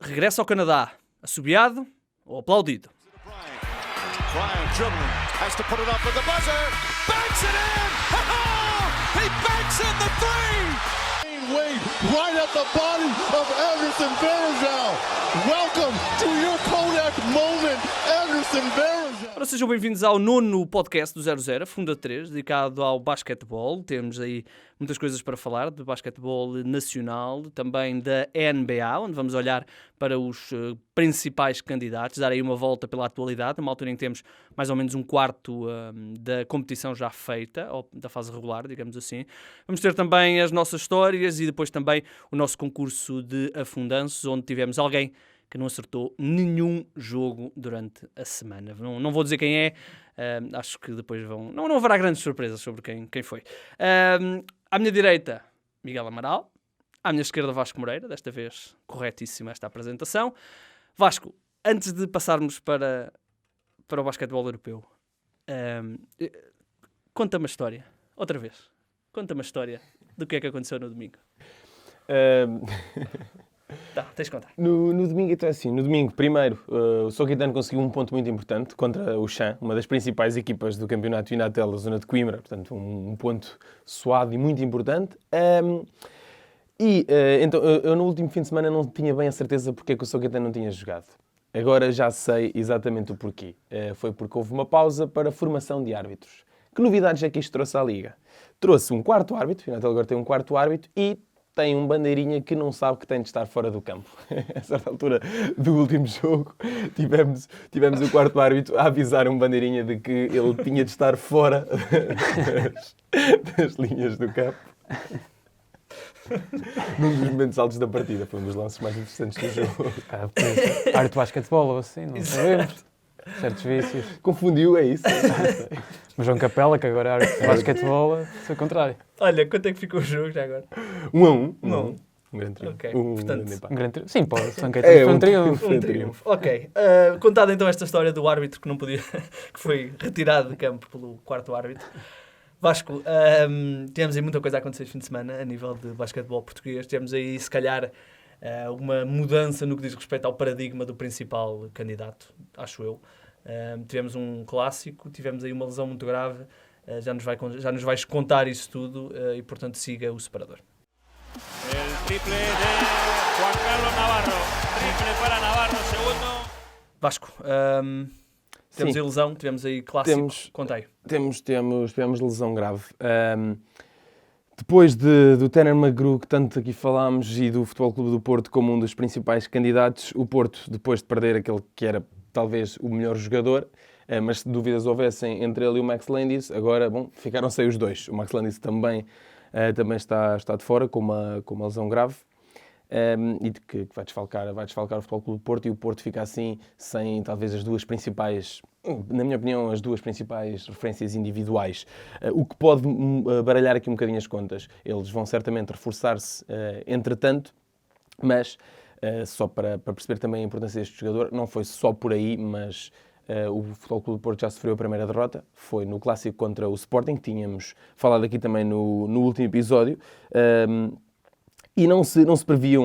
Regressa ao Canadá, assobiado ou aplaudido. Bryant dribbling, has to put it up with the buzzer, banks it in! He banks in the three! Wade right at the body of Anderson Varejao. Welcome to your Kodak moment, Anderson Varejao. Ora, sejam bem-vindos ao nono podcast do 00, Funda 3, dedicado ao basquetebol. Temos aí muitas coisas para falar de basquetebol nacional, também da NBA, onde vamos olhar para os principais candidatos, dar aí uma volta pela atualidade, numa altura em que temos mais ou menos um quarto da competição já feita, ou da fase regular, digamos assim. Vamos ter também as nossas histórias e depois também o nosso concurso de afundanços, onde tivemos alguém que não acertou nenhum jogo durante a semana. Não vou dizer quem é, acho que depois vão... Não haverá grandes surpresas sobre quem foi. À minha direita, Miguel Amaral. À minha esquerda, Vasco Moreira. Desta vez, corretíssima esta apresentação. Vasco, antes de passarmos para o basquetebol europeu, conta-me a história. Outra vez. Conta-me a história do que é que aconteceu no domingo. Tá, tens de contar. No domingo, então assim, no domingo, primeiro, o São Caetano conseguiu um ponto muito importante contra o Chan, uma das principais equipas do campeonato Inatel, da zona de Coimbra, portanto um ponto suado e muito importante. Então, eu no último fim de semana não tinha bem a certeza porque é que o São Caetano não tinha jogado. Agora já sei exatamente o porquê. Foi porque houve uma pausa para a formação de árbitros. Que novidades é que isto trouxe à Liga? Trouxe um quarto árbitro, o Inatel agora tem um quarto árbitro e tem um bandeirinha que não sabe que tem de estar fora do campo. A certa altura do último jogo, tivemos o quarto árbitro a avisar um bandeirinha de que ele tinha de estar fora das linhas do campo. Num dos momentos altos da partida. Foi um dos lances mais interessantes do jogo. Árbitro de basquetebol ou assim, não sabemos. Certos vícios. Confundiu, é isso? Mas João Capela, que agora é árbitro de basquetebol, foi o contrário. Olha, quanto é que ficou o jogo já agora? 1-1. 1-1. Um grande triunfo. Ok, portanto, Um grande sim, pode. São Caetano foi um triunfo. Um triunfo. Ok. Contada então esta história do árbitro que não podia, que foi retirado de campo pelo quarto árbitro. Vasco, tivemos aí muita coisa a acontecer este fim de semana a nível de basquetebol português. Tivemos aí, se calhar, uma mudança no que diz respeito ao paradigma do principal candidato, acho eu. Tivemos um clássico, tivemos aí uma lesão muito grave, já nos vais contar isso tudo e, portanto, siga o separador. El triple de Juan Carlos Navarro. Triple para Navarro, segundo. Vasco, temos aí lesão, tivemos aí clássico, contei. Tivemos lesão grave. Depois do Tanner McGrew, que tanto aqui falámos, e do Futebol Clube do Porto como um dos principais candidatos, o Porto, depois de perder aquele que era talvez o melhor jogador, mas se dúvidas houvessem entre ele e o Max Landis, agora, ficaram sem os dois. O Max Landis também está de fora com uma lesão grave e que vai desfalcar o Futebol Clube do Porto, e o Porto fica assim sem talvez as duas principais, na minha opinião, as duas principais referências individuais. O que pode baralhar aqui um bocadinho as contas. Eles vão certamente reforçar-se entretanto, mas só para perceber também a importância deste jogador, não foi só por aí, mas o Futebol Clube do Porto já sofreu a primeira derrota, foi no clássico contra o Sporting, que tínhamos falado aqui também no último episódio, e não se previa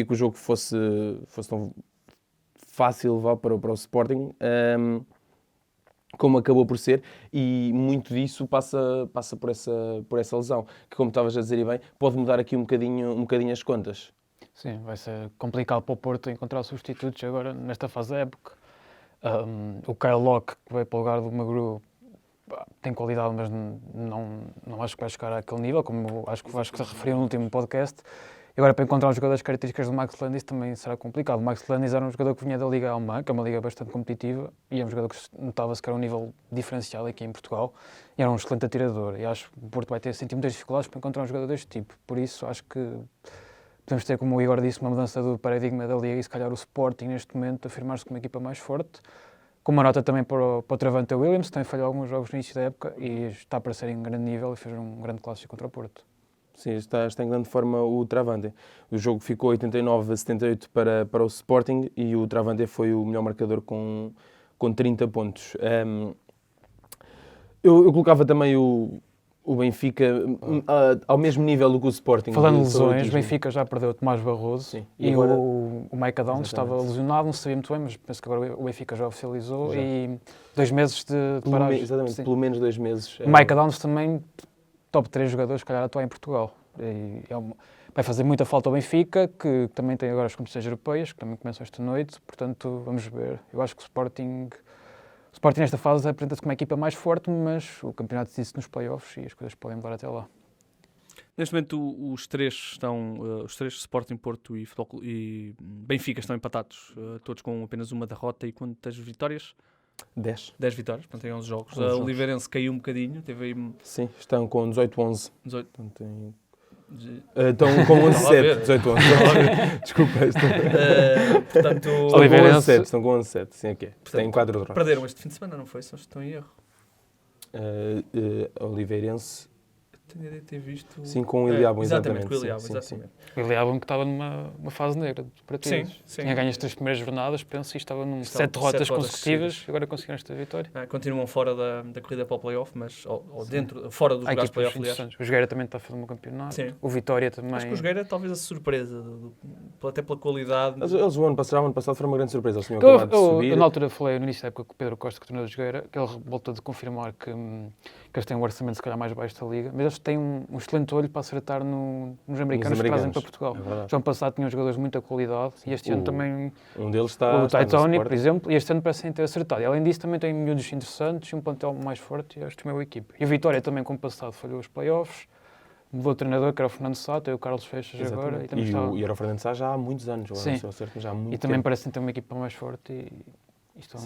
que o jogo fosse tão fácil levar para o Sporting, como acabou por ser, e muito disso passa por essa lesão, que, como estavas a dizer e bem, pode mudar aqui um bocadinho as contas. Sim, vai ser complicado para o Porto encontrar substitutos agora nesta fase da época. O Kyle Locke, que veio para o lugar do McGrew, tem qualidade, mas não acho que vai chegar àquele nível, como acho que se referiu no último podcast. E agora, para encontrar um jogador das características do Max Landis também será complicado. O Max Landis era um jogador que vinha da Liga Alemã, que é uma liga bastante competitiva, e é um jogador que notava-se que era um nível diferencial aqui em Portugal, e era um excelente atirador. E acho que o Porto vai ter sentir muitas dificuldades para encontrar um jogador deste tipo. Por isso, acho que podemos ter, como o Igor disse, uma mudança do paradigma da Liga, e se calhar o Sporting, neste momento, afirmar-se como uma equipa mais forte. Com uma nota também para o Travante Williams, que tem falhado alguns jogos no início da época e está a aparecer em grande nível e fez um grande clássico contra o Porto. Sim, está em grande forma o Travante. O jogo ficou 89-78 para o Sporting, e o Travante foi o melhor marcador com 30 pontos. Eu colocava também o o Benfica ao mesmo nível do que o Sporting. Falando de lesões, o Benfica já perdeu o Tomás Barroso. Sim. E agora... o Mike Adams estava lesionado, não sabia muito bem, mas penso que agora o Benfica já oficializou e 2 meses de paragem. Exatamente, Sim. pelo menos 2 meses. O Mike Adams também, top 3 jogadores, se calhar, atuar em Portugal. Vai fazer muita falta ao Benfica, que também tem agora as competições europeias, que também começam esta noite, portanto, vamos ver. Eu acho que o Sporting nesta fase apresenta-se como uma equipa mais forte, mas o campeonato decide-se nos playoffs e as coisas podem mudar até lá. Neste momento os três Sporting, Porto e Benfica estão empatados, todos com apenas uma derrota e quantas vitórias? 10 vitórias, portanto tem 11 jogos. 11 jogos. O Oliveirense caiu um bocadinho, teve aí... Sim, estão com 18-11. 18. Portanto, estão com 11-7, 18-11. Desculpa. Portanto, Estão com 11-7, sim, é que é. Têm 4 derrotas. Perderam este fim de semana, não foi? Se não estou em erro. Oliveirense. Tenho a ideia de ter visto... Sim, com o Iliabum, exatamente. Com o Iliabum, sim, exatamente. O Iliabum que estava numa fase negra para todos. Sim. Tinha ganho as 3 primeiras jornadas, penso, e estava num 7 sete derrotas derrotas consecutivas e agora conseguiram esta vitória. Continuam fora da corrida para o play-off, mas fora dos lugares de play-off, aliás. O Jogueira também está a fazer um campeonato. Sim. O Vitória também. Acho que o Jogueira talvez a surpresa, até pela qualidade. Eles o ano passado foi uma grande surpresa. Eles tinham acabado de subir. Eu na altura falei no início da época com o Pedro Costa, que é o treinador do Jogueira, que ele voltou de confirmar que eles têm um orçamento se calhar mais baixo da Liga, mas eles têm um excelente olho para acertar nos americanos que trazem para Portugal. É Já ano passado tinham jogadores de muita qualidade e este ano também um deles está o Taitoni, por exemplo, e este ano parecem ter acertado. E além disso também tem miúdos interessantes e um plantel mais forte e esta é a minha equipa. E o Vitória também, como passado, falhou os play-offs, mudou o treinador, que era o Fernando Sá, tem o Carlos Feixas agora. E era o Fernando Sá já há muitos anos. Sim. Já há muito e também tempo. parecem ter uma equipa mais forte e estão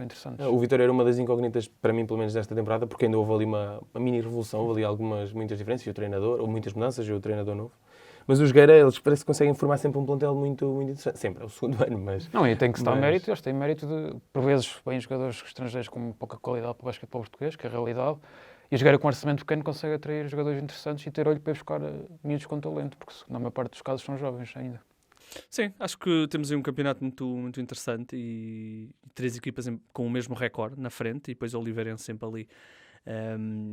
interessantes. O Vitória era uma das incógnitas, para mim, pelo menos desta temporada, porque ainda houve ali uma mini revolução, houve ali muitas diferenças, e o treinador, ou muitas mudanças, e o treinador novo. Mas os Jogueira, eles parece que conseguem formar sempre um plantel muito, muito interessante. Sempre, é o segundo ano, mas... Não, e tem que se dar mérito, eles têm mérito de, por vezes, bem jogadores estrangeiros com pouca qualidade para o basquetebol português, que é a realidade, e os Jogueira com um orçamento pequeno consegue atrair jogadores interessantes e ter olho para buscar miúdos com talento, porque na maior parte dos casos são jovens ainda. Sim, acho que temos aí um campeonato muito, muito interessante e 3 equipas com o mesmo recorde na frente e depois o Oliveirense sempre ali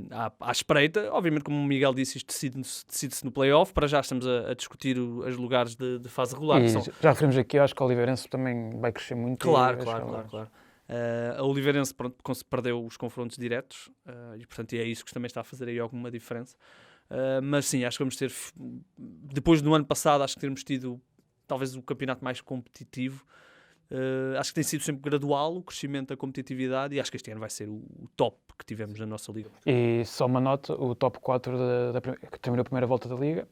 à espreita. Obviamente, como o Miguel disse, isto decide-se no play-off. Para já estamos a discutir os lugares de fase regular. E já referimos aqui, eu acho que o Oliveirense também vai crescer muito. Claro. A Oliveirense perdeu os confrontos diretos e, portanto, é isso que também está a fazer aí alguma diferença. Mas sim, acho que vamos ter, depois do ano passado, acho que termos tido talvez o campeonato mais competitivo. Acho que tem sido sempre gradual o crescimento da competitividade e acho que este ano vai ser o top que tivemos na nossa Liga. E só uma nota, o top 4 que terminou a primeira volta da Liga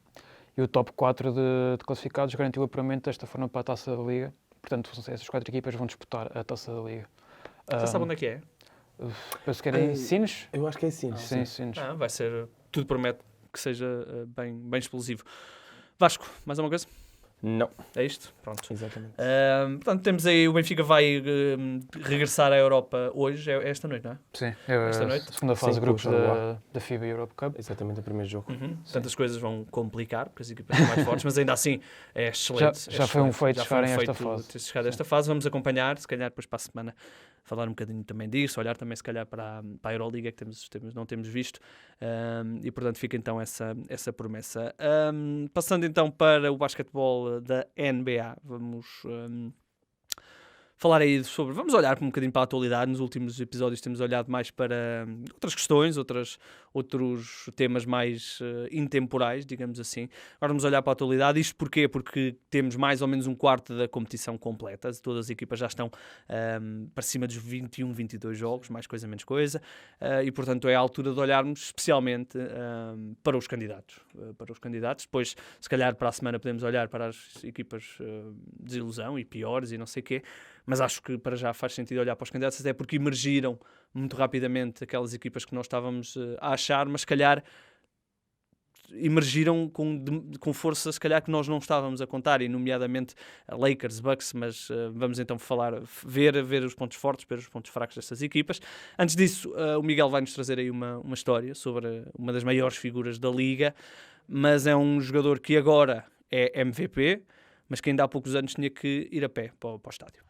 e o top 4 de classificados garantiu o apuramento desta forma para a Taça da Liga. Portanto, essas 4 equipas vão disputar a Taça da Liga. Você sabe onde é que é? Penso que era em Sines. Eu acho que é Sines. Sim, Sines. Vai ser, tudo promete que seja bem explosivo. Vasco, mais alguma coisa? Não. É isto? Pronto. Exatamente. Portanto, temos aí, o Benfica vai regressar à Europa hoje, é esta noite, não é? Sim, esta noite. A segunda fase de grupos da FIBA Europe Cup. Exatamente, o primeiro jogo. Portanto, as coisas vão complicar, porque as equipas são mais fortes, mas ainda assim é excelente. Já foi um feito chegarem a esta fase. Chegar a esta fase, vamos acompanhar, se calhar depois para a semana, falar um bocadinho também disso, olhar também se calhar para a Euroliga, que não temos visto, e portanto fica então essa promessa. Passando então para o basquetebol da NBA, vamos falar aí vamos olhar um bocadinho para a atualidade. Nos últimos episódios temos olhado mais para outras questões, outros temas mais intemporais, digamos assim. Agora vamos olhar para a atualidade. Isto porquê? Porque temos mais ou menos um quarto da competição completa. Todas as equipas já estão para cima dos 21, 22 jogos, mais coisa, menos coisa. E, portanto, é a altura de olharmos especialmente para os candidatos. Depois, se calhar, para a semana podemos olhar para as equipas de desilusão e piores e não sei o quê. Mas acho que para já faz sentido olhar para os candidatos, até porque emergiram muito rapidamente aquelas equipas que nós estávamos a achar, mas se calhar emergiram com força, se calhar que nós não estávamos a contar, e nomeadamente Lakers, Bucks, mas vamos então ver os pontos fortes, ver os pontos fracos destas equipas. Antes disso, o Miguel vai-nos trazer aí uma história sobre uma das maiores figuras da Liga, mas é um jogador que agora é MVP, mas que ainda há poucos anos tinha que ir a pé para o estádio.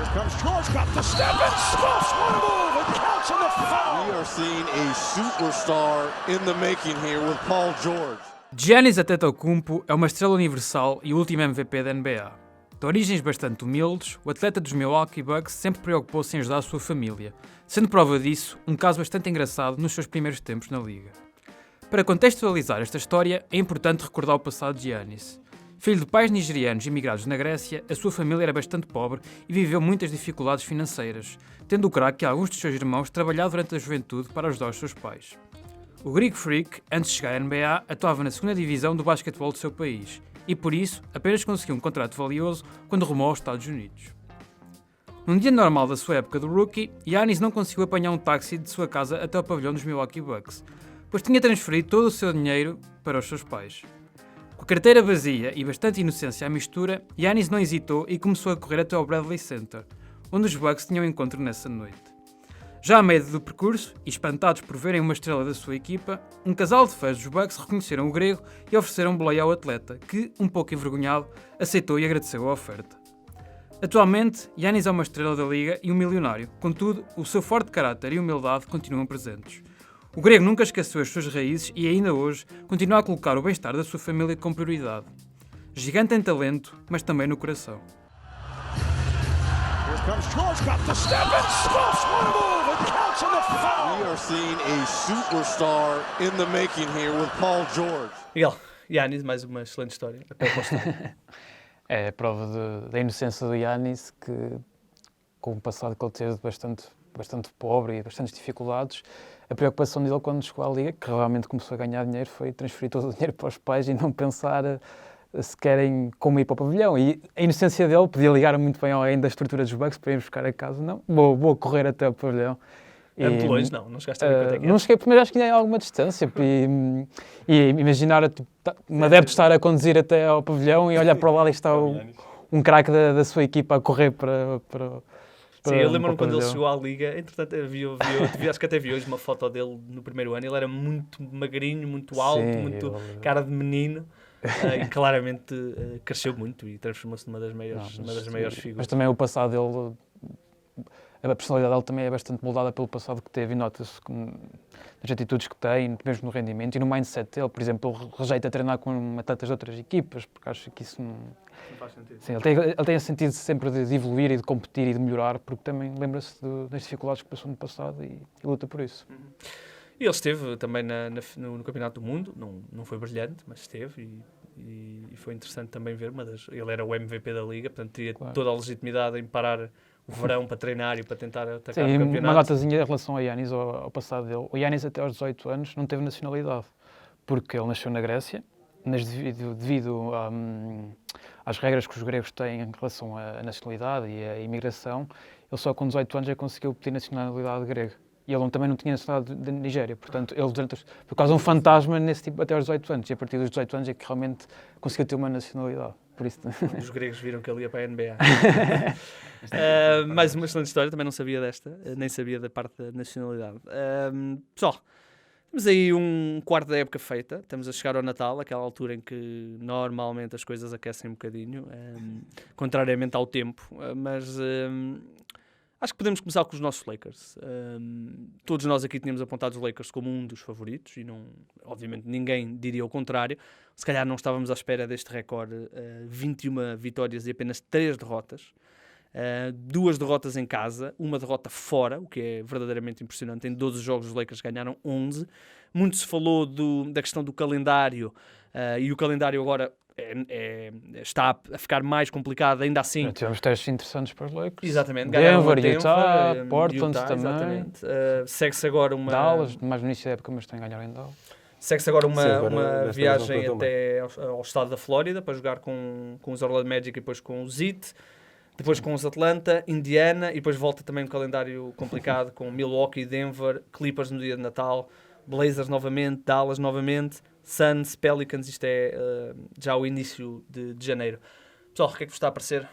Here comes George, got the step and Smoltz on a move counts and the foul. We are seeing a superstar in the making here with Paul George. Giannis Antetokounmpo é uma estrela universal e o último MVP da NBA. De origens bastante humildes, o atleta dos Milwaukee Bucks sempre preocupou-se em ajudar a sua família, sendo prova disso um caso bastante engraçado nos seus primeiros tempos na liga. Para contextualizar esta história, é importante recordar o passado de Giannis. Filho de pais nigerianos imigrados na Grécia, a sua família era bastante pobre e viveu muitas dificuldades financeiras, tendo o craque que alguns dos seus irmãos trabalharam durante a juventude para ajudar os seus pais. O Greek Freak, antes de chegar à NBA, atuava na segunda divisão do basquetebol do seu país e, por isso, apenas conseguiu um contrato valioso quando rumou aos Estados Unidos. Num dia normal da sua época do rookie, Giannis não conseguiu apanhar um táxi de sua casa até ao pavilhão dos Milwaukee Bucks, pois tinha transferido todo o seu dinheiro para os seus pais. Com a carteira vazia e bastante inocência à mistura, Giannis não hesitou e começou a correr até ao Bradley Center, onde os Bucks tinham um encontro nessa noite. Já a meio do percurso, e espantados por verem uma estrela da sua equipa, um casal de fãs dos Bucks reconheceram o grego e ofereceram boleia ao atleta, que, um pouco envergonhado, aceitou e agradeceu a oferta. Atualmente, Giannis é uma estrela da liga e um milionário, contudo, o seu forte caráter e humildade continuam presentes. O grego nunca esqueceu as suas raízes e ainda hoje continua a colocar o bem-estar da sua família como prioridade. Gigante em talento, mas também no coração. Here comes George, got the step and Smoltz one move and counts and the foul. We are seeing a superstar in the making here with Paul George. Miguel, Giannis, mais uma excelente história. Até a próxima. É a prova da inocência do Giannis, que com o passado que ele teve bastante pobre e bastantes dificuldades, a preocupação dele quando chegou à liga, que realmente começou a ganhar dinheiro, foi transferir todo o dinheiro para os pais e não pensar se querem como ir para o pavilhão. E a inocência dele podia ligar muito bem ao da estrutura dos Bucks para ir buscar a casa. Não, vou correr até o pavilhão. É muito longe, não chegaste a ver quanto é que é. Não cheguei, mas acho que ainda há alguma distância. E imaginar um adepto estar a conduzir até ao pavilhão e olhar para o lado e está um craque da sua equipa a correr para Sim, eu lembro-me quando ele chegou à Liga, entretanto, acho que até vi hoje uma foto dele no primeiro ano, ele era muito magrinho, muito alto, muito cara de menino, e claramente cresceu muito e transformou-se numa das maiores figuras. Mas também o passado dele, a personalidade dele também é bastante moldada pelo passado que teve e nota-se nas atitudes que tem, mesmo no rendimento e no mindset dele. Por exemplo, ele rejeita treinar com atletas de outras equipas, porque acho que isso não faz sentido. Sim, ele tem a sentido sempre de evoluir e de competir e de melhorar, porque também lembra-se das dificuldades que passou no passado e luta por isso. E ele esteve também no Campeonato do Mundo, não foi brilhante, mas esteve e foi interessante também ver, ele era o MVP da Liga, portanto tinha toda a legitimidade em parar o verão para treinar e para tentar atacar o campeonato. Uma notazinha em relação ao Giannis, ao passado dele. O Giannis até aos 18 anos não teve nacionalidade, porque ele nasceu na Grécia, mas devido às regras que os gregos têm em relação à nacionalidade e à imigração, ele só com 18 anos já conseguiu obter nacionalidade grega. E ele também não tinha nacionalidade da Nigéria, portanto, ele por causa de um fantasma nesse tipo até aos 18 anos, e a partir dos 18 anos é que realmente conseguiu ter uma nacionalidade. Por isso... Os gregos viram que ele ia para a NBA. Mais uma excelente história, também não sabia desta, nem sabia da parte da nacionalidade. Pessoal, temos aí um quarto da época feita, estamos a chegar ao Natal, aquela altura em que normalmente as coisas aquecem um bocadinho, contrariamente ao tempo, mas acho que podemos começar com os nossos Lakers. Todos nós aqui tínhamos apontado os Lakers como um dos favoritos e obviamente ninguém diria o contrário. Se calhar não estávamos à espera deste recorde, 21 vitórias e apenas 3 derrotas. 2 derrotas em casa, uma derrota fora, o que é verdadeiramente impressionante. Em 12 jogos os Lakers ganharam 11. Muito se falou da questão do calendário e o calendário agora está a ficar mais complicado, ainda assim. Tivemos testes interessantes para os Lakers. Exatamente. Denver, Utah, Portland também. Exatamente. Segue-se agora uma... Dallas, mais no início da época, mas tem a ganhar em Dallas. Segue-se agora uma viagem até ao estado da Flórida para jogar com os Orlando Magic e depois com os Heat. Depois com os Atlanta, Indiana, e depois volta também um calendário complicado com Milwaukee, Denver, Clippers no dia de Natal, Blazers novamente, Dallas novamente, Suns, Pelicans. Isto é já o início de janeiro. Pessoal, o que é que vos está a parecer?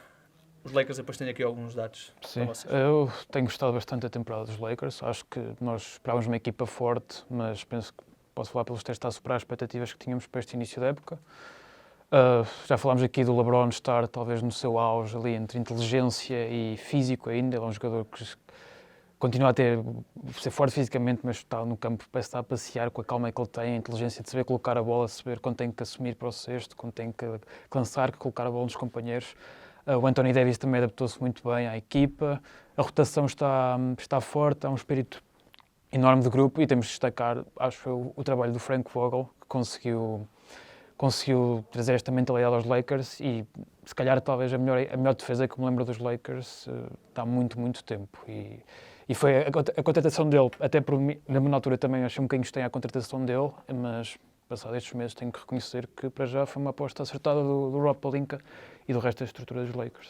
Os Lakers, depois tenho aqui alguns dados. Sim, eu tenho gostado bastante da temporada dos Lakers. Acho que nós esperávamos uma equipa forte, mas penso que posso falar pelos testes a superar as expectativas que tínhamos para este início da época. Já falámos aqui do LeBron estar talvez no seu auge ali entre inteligência e físico ainda. Ele é um jogador continua a ser forte fisicamente, mas está no campo, parece estar a passear com a calma que ele tem, a inteligência de saber colocar a bola, saber quando tem que assumir para o cesto, quando tem que lançar, que colocar a bola nos companheiros. O Anthony Davis também adaptou-se muito bem à equipa, a rotação está forte, há um espírito enorme de grupo e temos de destacar, acho eu, o trabalho do Frank Vogel, que conseguiu trazer esta mentalidade aos Lakers e se calhar talvez a melhor defesa que me lembro dos Lakers há muito, muito tempo. E foi a contratação dele, até por mim, na altura também achei um bocadinho estranha a contratação dele, mas passados estes meses tenho que reconhecer que para já foi uma aposta acertada do Rob Pelinka e do resto da estrutura dos Lakers.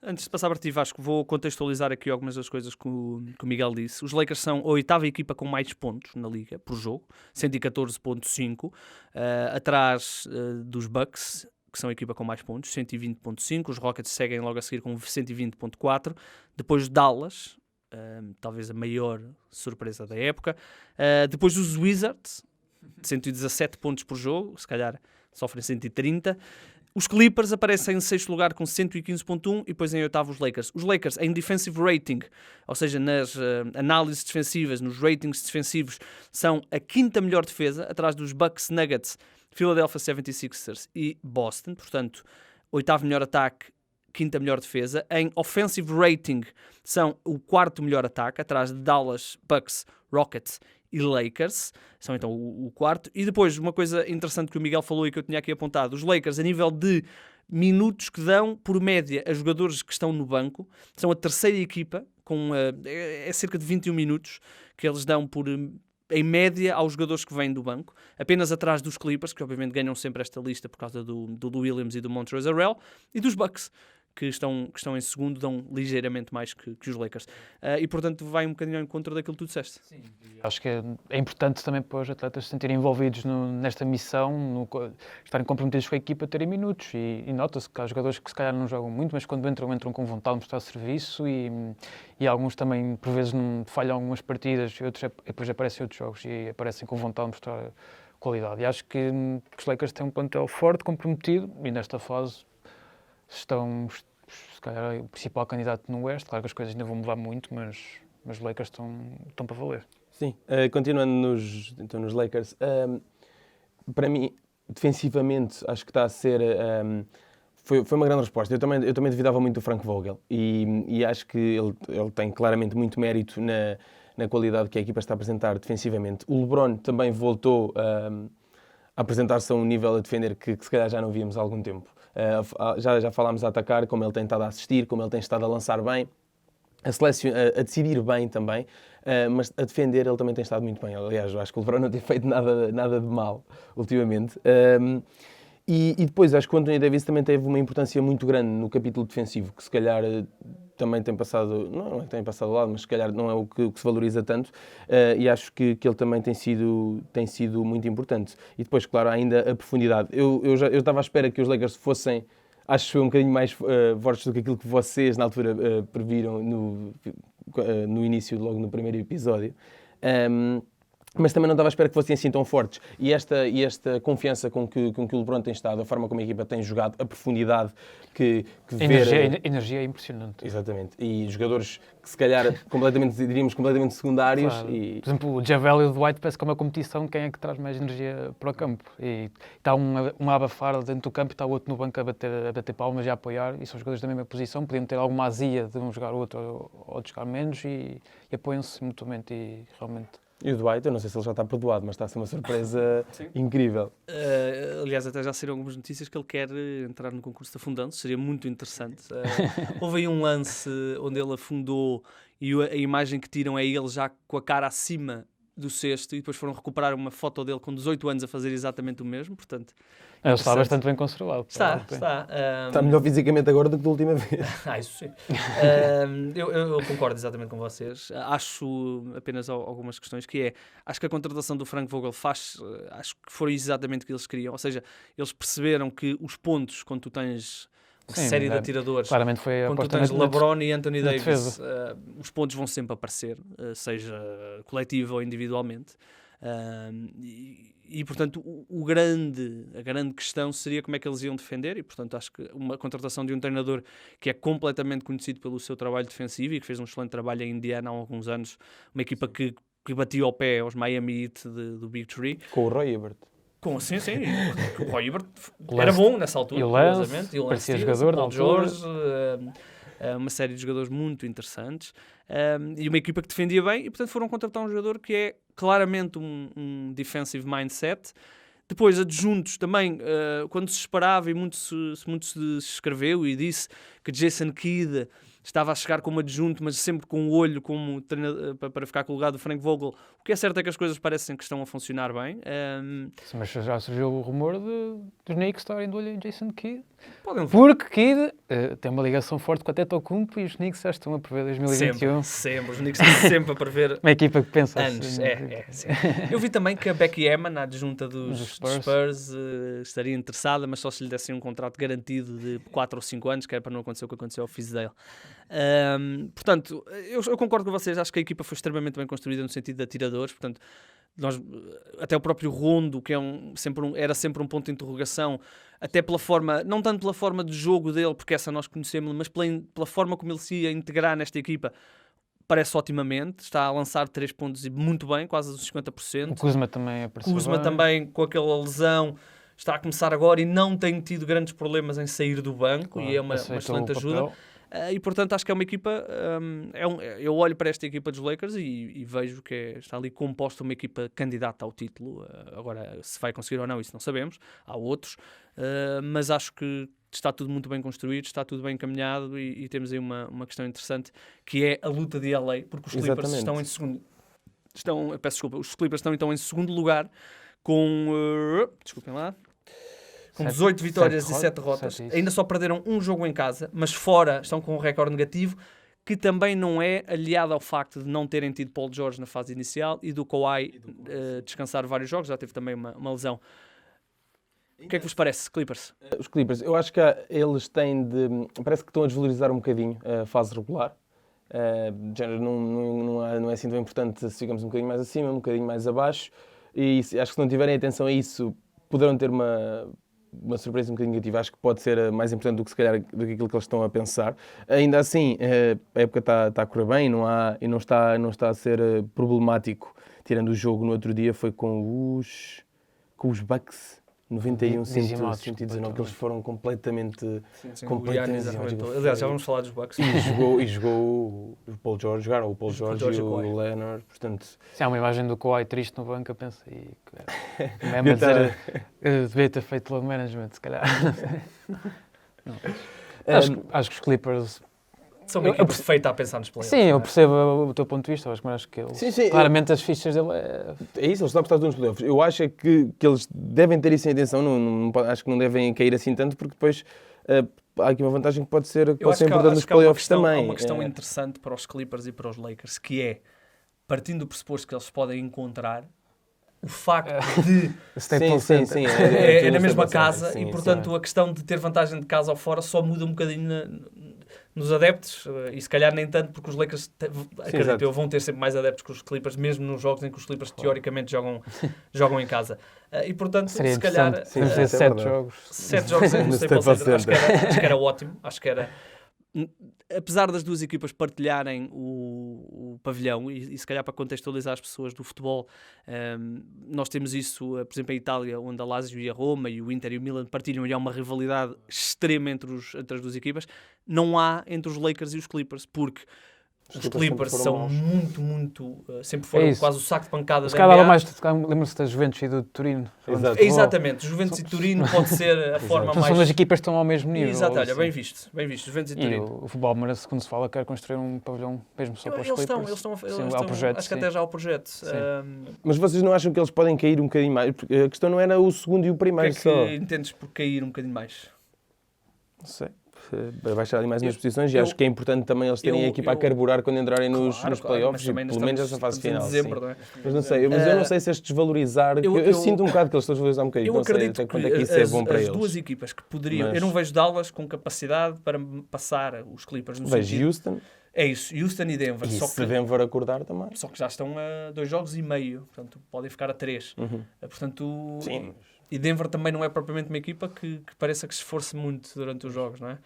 Antes de passar para ti, Vasco, vou contextualizar aqui algumas das coisas que o Miguel disse. Os Lakers são a 8ª equipa com mais pontos na liga por jogo, 114.5, atrás dos Bucks, que são a equipa com mais pontos, 120.5. Os Rockets seguem logo a seguir com 120.4. Depois Dallas, talvez a maior surpresa da época. Depois os Wizards, 117 pontos por jogo, se calhar sofrem 130. Os Clippers aparecem em 6º lugar com 115.1 e depois em 8º os Lakers. Os Lakers em defensive rating, ou seja, nas análises defensivas, nos ratings defensivos, são a 5ª melhor defesa, atrás dos Bucks, Nuggets, Philadelphia 76ers e Boston. Portanto, 8º melhor ataque, 5ª melhor defesa. Em offensive rating são o 4º melhor ataque, atrás de Dallas, Bucks, Rockets e Lakers, são então o 4º. E depois, uma coisa interessante que o Miguel falou e que eu tinha aqui apontado, os Lakers, a nível de minutos que dão, por média, a jogadores que estão no banco, são a 3ª equipa, com cerca de 21 minutos que eles dão em média aos jogadores que vêm do banco, apenas atrás dos Clippers, que obviamente ganham sempre esta lista por causa do Williams e do Montrezl Harrell, e dos Bucks, que estão em segundo, dão ligeiramente mais que os Lakers. E, portanto, vai um bocadinho ao encontro daquilo que tu disseste. Sim. Acho que é importante também para os atletas se sentirem envolvidos nesta missão, estarem comprometidos com a equipa, terem minutos. E nota-se que há jogadores que se calhar não jogam muito, mas quando entram com vontade de mostrar serviço e alguns também, por vezes, falham algumas partidas e outros, depois aparecem outros jogos e aparecem com vontade de mostrar qualidade. E acho que os Lakers têm um plantel forte, comprometido e nesta fase estão, se calhar, o principal candidato no Oeste. Claro que as coisas ainda vão mudar muito, mas os Lakers estão para valer. Sim, continuando nos Lakers, para mim, defensivamente, acho que está a ser... Foi uma grande resposta. Eu também duvidava muito do Frank Vogel e acho que ele tem claramente muito mérito na qualidade que a equipa está a apresentar defensivamente. O LeBron também voltou a apresentar-se a um nível a defender que se calhar já não víamos há algum tempo. Já falámos a atacar, como ele tem estado a assistir, como ele tem estado a lançar bem, a decidir bem também, mas a defender ele também tem estado muito bem. Aliás, eu acho que o LeBron não tem feito nada de mal ultimamente. E depois acho que o Anthony Davis também teve uma importância muito grande no capítulo defensivo, que se calhar também tem passado, não é que tem passado ao lado, mas se calhar não é o que se valoriza tanto, e acho que ele também tem sido muito importante. E depois, claro, ainda a profundidade. Eu estava à espera que os Lakers fossem, acho que um bocadinho mais fortes do que aquilo que vocês na altura previram no início, logo no primeiro episódio. Mas também não estava à espera que fossem assim tão fortes. E esta confiança com que o LeBron tem estado, a forma como a equipa tem jogado, a profundidade que a energia é impressionante. Exatamente. E jogadores que se calhar diríamos completamente secundários. Claro. E... Por exemplo, o Javel e o Dwight parece que é uma competição quem é que traz mais energia para o campo. E está um a abafar dentro do campo e está o outro no banco a bater palmas e a apoiar. E são jogadores da mesma posição. Podiam ter alguma azia de um jogar o outro ou de jogar menos e apoiam-se mutuamente e realmente... E o Dwight, eu não sei se ele já está perdoado, mas está a ser uma surpresa incrível. Aliás, até já saíram algumas notícias que ele quer entrar no concurso de afundanço, seria muito interessante. Houve aí um lance onde ele afundou e a imagem que tiram é ele já com a cara acima do cesto e depois foram recuperar uma foto dele com 18 anos a fazer exatamente o mesmo, portanto... Ele está bastante bem conservado. Está. Está melhor fisicamente agora do que da última vez. Isso sim. Eu concordo exatamente com vocês. Acho apenas algumas questões, que é, acho que a contratação do Frank Vogel acho que foi exatamente o que eles queriam, ou seja, eles perceberam que os pontos, quando tu tens uma série de atiradores, claramente foi quando tu tens LeBron e Anthony Davis, defesa. os pontos vão sempre aparecer, seja coletivo ou individualmente. Portanto, a grande questão seria como é que eles iam defender, e portanto acho que uma contratação de um treinador que é completamente conhecido pelo seu trabalho defensivo e que fez um excelente trabalho em Indiana há alguns anos, uma equipa que batia ao pé aos Miami Heat do Big Three. Com o Roy Hibbert. Sim, o Roy Hibbert era bom nessa altura, e o Lance parecia jogador, Paul George, uma série de jogadores muito interessantes, e uma equipa que defendia bem, e portanto foram contratar um jogador que é claramente um defensive mindset. Depois, adjuntos também, quando se esperava e muito se escreveu e disse que Jason Kidd estava a chegar como adjunto, mas sempre com o olho como treinador, para ficar com o lugar do Frank Vogel. O que é certo é que as coisas parecem que estão a funcionar bem. Sim, mas já surgiu o rumor dos Knicks estarem de olho em Jason Kidd. Porque Kidd tem uma ligação forte com a Antetokounmpo e os Knicks já estão a prever 2021. Sempre. Os Knicks estão sempre a prever uma equipa que pensa anos. assim. Eu vi também que a Becky Hammon, a adjunta dos Spurs, estaria interessada, mas só se lhe dessem um contrato garantido de 4 ou 5 anos, que era para não acontecer o que aconteceu ao Fizdale. Portanto, eu concordo com vocês, acho que a equipa foi extremamente bem construída no sentido de atiradores, portanto, até o próprio Rondo, que era sempre um ponto de interrogação, até pela forma, não tanto pela forma de jogo dele, porque essa nós conhecemos, mas pela forma como ele se ia integrar nesta equipa, parece otimamente, está a lançar 3 pontos e muito bem, quase os 50%. O Kuzma também apareceu Kuzma também, com aquela lesão, está a começar agora e não tem tido grandes problemas em sair do banco, e é uma excelente ajuda. E portanto acho que é uma equipa, eu olho para esta equipa dos Lakers e vejo que está ali composta uma equipa candidata ao título. Agora, se vai conseguir ou não, isso não sabemos, há outros, mas acho que está tudo muito bem construído, está tudo bem encaminhado, e temos aí uma questão interessante, que é a luta de LA, porque os Clippers estão em segundo. Os Clippers estão então em segundo lugar com, desculpem lá, com 18 vitórias e 7 derrotas. Ainda só perderam um jogo em casa, mas fora estão com um recorde negativo, que também não é aliado ao facto de não terem tido Paul George na fase inicial e do Kawhi descansar vários jogos, já teve também uma lesão. O que é que vos parece, Clippers? Os Clippers, eu acho que eles têm parece que estão a desvalorizar um bocadinho a fase regular. Não é assim tão importante se ficamos um bocadinho mais acima, um bocadinho mais abaixo, e acho que se não tiverem atenção a isso, poderão ter uma surpresa um bocadinho negativa. Acho que pode ser mais importante do que, se calhar, do que aquilo que eles estão a pensar. Ainda assim, a época está a correr bem, não está a ser problemático. Tirando o jogo no outro dia, foi com os Bucks, 91-119, que eles foram completamente... Aliás, já vamos falar dos Bucks. E jogou o Paul George, jogaram o Paul George e o Leonard, portanto... Se há uma imagem do Kawhi triste no banco, eu pensei que mesmo a dizer, devia ter feito logo management, se calhar. Acho que os Clippers... São uma equipa perfeita a pensar nos playoffs. Sim, eu percebo o teu ponto de vista, mas acho que claramente as fichas dele é isso, eles estão a apostar nos playoffs. Eu acho que eles devem ter isso em atenção, acho que não devem cair assim tanto, porque depois há aqui uma vantagem que pode ser importante nos playoffs também. Há uma questão interessante para os Clippers e para os Lakers, que é, partindo do pressuposto que eles podem encontrar, o facto de... Sim, é na mesma casa, e portanto a questão de ter vantagem de casa ou fora só muda um bocadinho nos adeptos, e se calhar nem tanto, porque os Lakers, acredito eu, vão ter sempre mais adeptos que os Clippers, mesmo nos jogos em que os Clippers teoricamente jogam em casa. E portanto, seria se calhar... Temos 7 jogos. 7 jogos, não sei qual seja, acho que era ótimo, acho que era... Apesar das duas equipas partilharem o pavilhão, e se calhar para contextualizar as pessoas do futebol, nós temos isso, por exemplo, em Itália, onde a Lazio e a Roma e o Inter e o Milan partilham, e há uma rivalidade extrema entre as duas equipas. Não há entre os Lakers e os Clippers, porque os Clippers são muito... sempre foram quase o saco de pancada da NBA. Lembra-se da Juventus e do Turino. Exatamente, Juventus e Turino pode ser a forma mais... São as equipas que estão ao mesmo nível. Exato, olha, bem visto, Juventus e Turino. E o futebol, segundo se fala, quer construir um pavilhão mesmo só para os Clippers. Eles estão acho que até já há o projeto. Mas vocês não acham que eles podem cair um bocadinho mais? Porque a questão não era o segundo e o primeiro só. O que é que entendes por cair um bocadinho mais? Não sei. baixar ali mais umas posições e acho que é importante também eles terem a equipa a carburar quando entrarem nos playoffs, mas pelo menos essa fase final. Dezembro, não é? Mas não sei, eu não sei se este desvalorizar, eu sinto um bocado que eles estão a desvalorizar um bocadinho, Eu não sei acredito até quando é que que isso é bom para as eles. duas equipas que poderiam... Mas- Eu não vejo Dallas com capacidade para passar os Clippers no Vejo sentido... Houston É isso, Houston e Denver. e Só se que, Denver acordar também. só que já estão a 2 jogos e meio, portanto podem ficar a 3. Portanto, Sim. e Denver também não é propriamente uma equipa que pareça que se esforce muito durante os jogos, não é?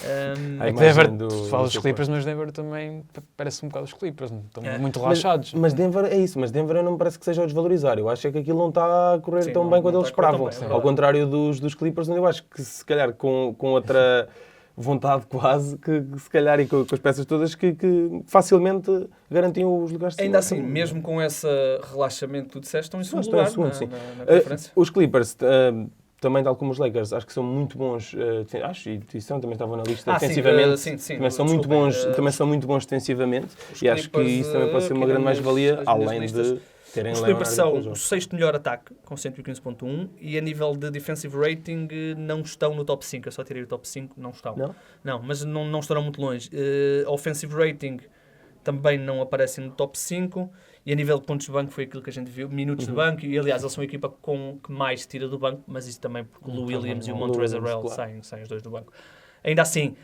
A É que imagem Denver, do- tu falas do dos Clippers, mas Denver também parece um bocado os Clippers, estão É. muito relaxados. Mas Denver é isso, mas Denver não me parece que seja o desvalorizar. Eu acho é que aquilo não está a correr Sim, tão não- bem quanto não eles está a correr tão esperavam. bem, é Ao contrário dos Clippers, onde eu acho que se calhar com outra vontade quase, que se calhar e com as peças todas que facilmente garantiam os lugares de Ainda segundo. assim, mesmo com esse relaxamento que tu disseste, estão em segundo Estão em lugar segundo, sim. na conferência. Os Clippers, também tal como os Lakers, acho que são muito bons, acho, e também estavam na lista defensivamente, sim, também são desculpem, muito bons defensivamente, e acho que Clippers, isso também pode ser uma aqui grande nas mais-valia, minhas além listas, de terem Os Leonard Clippers e são Paul o George. 6º melhor ataque, com 115.1, e a nível de defensive rating não estão no top 5. Eu só tirei o top 5, não estão. Não? Mas não estarão muito longe. Offensive rating também não aparecem no top 5, e a nível de pontos de banco foi aquilo que a gente viu, minutos de banco, e aliás eles são a equipa que mais tira do banco, mas isso também porque o Lou Williams e o Montrezl Harrell saem os dois do banco. Ainda assim,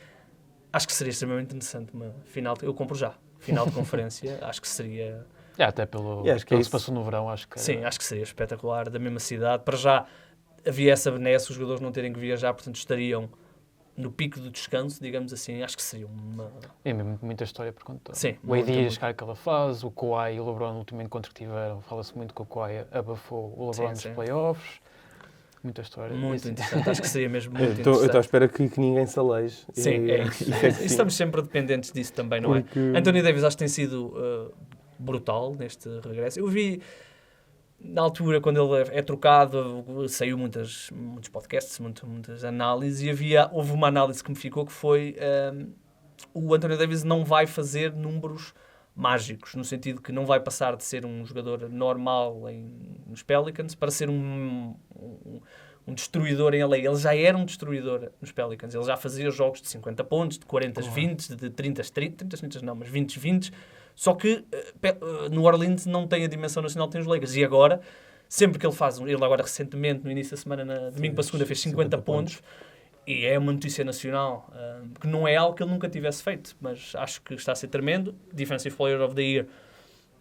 acho que seria extremamente interessante uma final, eu compro já, final de conferência, acho que seria... Até pelo acho que que é se passou no verão, acho que... Sim, acho que seria espetacular, da mesma cidade. Para já havia essa benesse, os jogadores não terem que viajar, portanto estariam no pico do descanso, digamos assim. Acho que seria uma... É mesmo muita história por contar. Sim, O AD muito. a chegar àquela fase, o Kawhi e o LeBron no último encontro que tiveram, fala-se muito que o Kawhi abafou o LeBron nos Sim. playoffs. Muita história. Muito interessante, acho que seria mesmo Eu muito estou à interessante. espera que ninguém se aleje. Sim, é isso. Estamos sempre dependentes disso também, não é? Porque- Anthony Davis acho que tem sido brutal neste regresso. Eu vi, na altura, quando ele é trocado, saiu muitos podcasts, muitas análises, e houve uma análise que me ficou que foi o Anthony Davis não vai fazer números mágicos, no sentido que não vai passar de ser um jogador normal nos Pelicans para ser um destruidor em LA. Ele já era um destruidor nos Pelicans. Ele já fazia jogos de 50 pontos, de 40-20, de 30-30 não, mas 20-20. Só que no Orleans não tem a dimensão nacional que tem os Lakers. E agora, sempre que ele faz... Ele agora recentemente, no início da semana, domingo para segunda, fez 50 pontos. E é uma notícia nacional, que não é algo que ele nunca tivesse feito. Mas acho que está a ser tremendo. Defensive Player of the Year,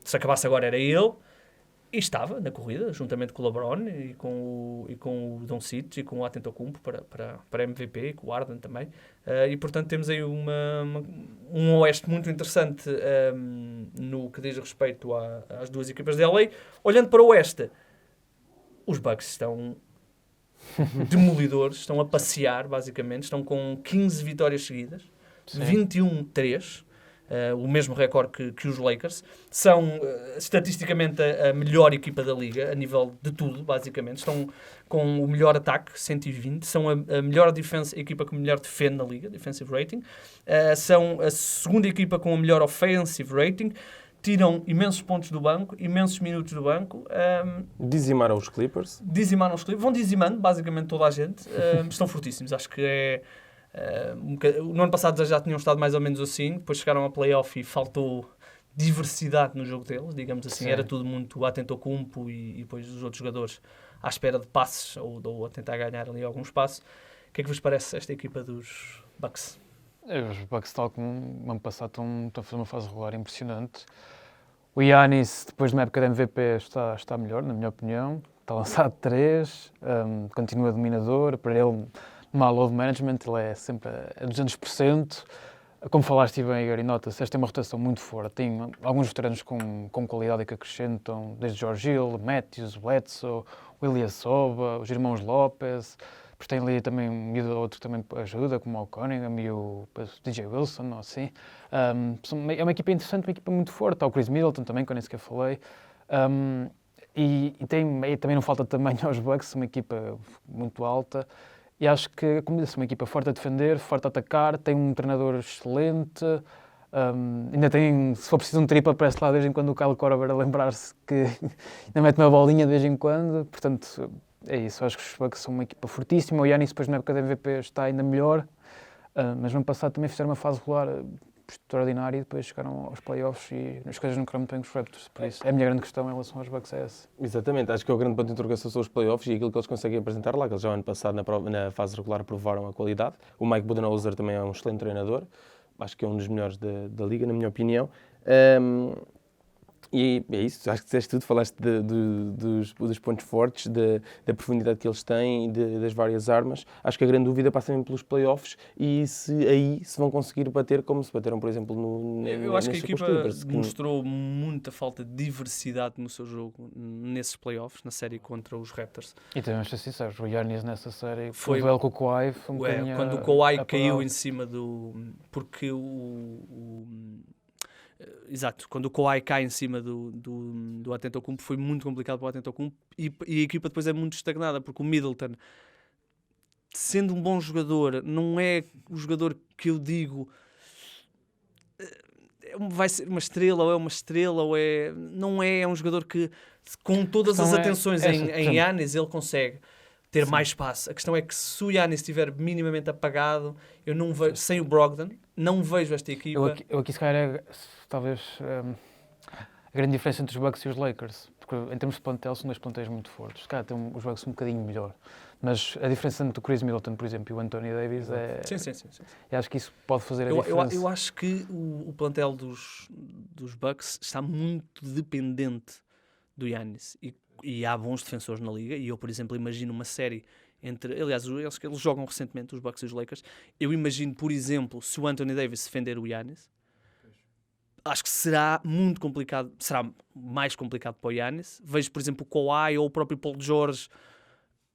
se acabasse agora, era ele. E estava na corrida, juntamente com o LeBron e com o Doncic e com o Antetokounmpo para MVP, e com o Harden também. E, portanto, temos aí um oeste muito interessante no que diz respeito às duas equipas de LA. Olhando para o oeste, os Bucks estão demolidores, estão a passear, basicamente. Estão com 15 vitórias seguidas, 21-3. O mesmo recorde que os Lakers. São, estatisticamente, a melhor equipa da Liga, a nível de tudo, basicamente. Estão com o melhor ataque, 120. São a melhor equipa que melhor defende na Liga, defensive rating. São a segunda equipa com a melhor offensive rating. Tiram imensos pontos do banco, imensos minutos do banco. Dizimaram os Clippers. Dizimaram os Clippers. Vão dizimando, basicamente, toda a gente. Estão fortíssimos. Acho que é... no ano passado já tinham estado mais ou menos assim, depois chegaram ao playoff e faltou diversidade no jogo deles, digamos assim. Sim. Era tudo muito Antetokounmpo e depois os outros jogadores à espera de passes ou a tentar ganhar ali algum espaço. O que é que vos parece esta equipa dos Bucks? Os Bucks, tal como o ano passado, estão a fazer uma fase regular impressionante. O Giannis, depois de uma época de MVP, está melhor, na minha opinião. Está lançado 3, continua dominador. Para ele, numa load management, ele é sempre a 200%. Como falaste bem, Igor, e nota-se, esta é uma rotação muito forte. Tem alguns veteranos com qualidade que acrescentam, desde George Hill, Matthews, Bledsoe, o Ilyasova, os irmãos Lopez. Depois tem ali também um e outro que também ajuda, como o Cunningham e o DJ Wilson, ou assim. É uma equipa interessante, uma equipa muito forte. Há o Chris Middleton também, que eu nem sequer falei. E também não falta também aos Bucks, uma equipa muito alta. E acho que, como disse, uma equipa forte a defender, forte a atacar, tem um treinador excelente. Ainda tem, se for preciso, um triplo, aparece lá de vez em quando o Kyle Korver a lembrar-se que ainda mete uma bolinha de vez em quando. Portanto, é isso. Acho que os Bucks são uma equipa fortíssima. O Giannis, depois na época da MVP, está ainda melhor. Mas no ano passado também fizeram uma fase regular extraordinária e depois chegaram aos playoffs e as coisas não correram muito bem com os Raptors. Por isso, é a minha grande questão em relação aos Bucks é essa. Exatamente, acho que é o grande ponto de interrogação são os playoffs e aquilo que eles conseguem apresentar lá, que eles já ano passado na fase regular provaram a qualidade. O Mike Budenholzer também é um excelente treinador, acho que é um dos melhores da liga, na minha opinião. E é isso, acho que disseste tudo, falaste dos pontos fortes, da profundidade que eles têm, das várias armas. Acho que a grande dúvida passa mesmo pelos playoffs e se vão conseguir bater como se bateram, por exemplo, Eu acho que a equipa Clippers, mostrou muita falta de diversidade no seu jogo nesses playoffs, na série contra os Raptors. E devemos ser sinceros, o Giannis nessa série, Foi- o duelo com o Kawhi, foi um bocadinho Quando o Kawhi a caiu parar. em cima porque exato, quando o Kawhi cai em cima do Antetokounmpo foi muito complicado para o Antetokounmpo e a equipa depois é muito estagnada porque o Middleton, sendo um bom jogador, não é o jogador que eu digo vai ser uma estrela ou é não é um jogador que com todas as questão é atenções essa, em por exemplo. Giannis ele consegue ter mais espaço. A questão é que se o Giannis estiver minimamente apagado, eu não vejo, sem o Brogdon, não vejo esta equipa. Eu aqui se calhar é talvez a grande diferença entre os Bucks e os Lakers, porque em termos de plantel são dois plantéis muito fortes. Se calhar tem os Bucks um bocadinho melhor, mas a diferença entre o Chris Middleton, por exemplo, e o Anthony Davis é... Sim. Eu acho que isso pode fazer a Eu diferença. eu acho que o plantel dos Bucks está muito dependente do Giannis e há bons defensores na liga e eu, por exemplo, imagino uma série entre... Aliás, eles jogam recentemente, os Bucks e os Lakers. Eu imagino, por exemplo, se o Anthony Davis defender o Giannis, acho que será muito complicado, será mais complicado para o Giannis. Vejo, por exemplo, o Kawhi ou o próprio Paul George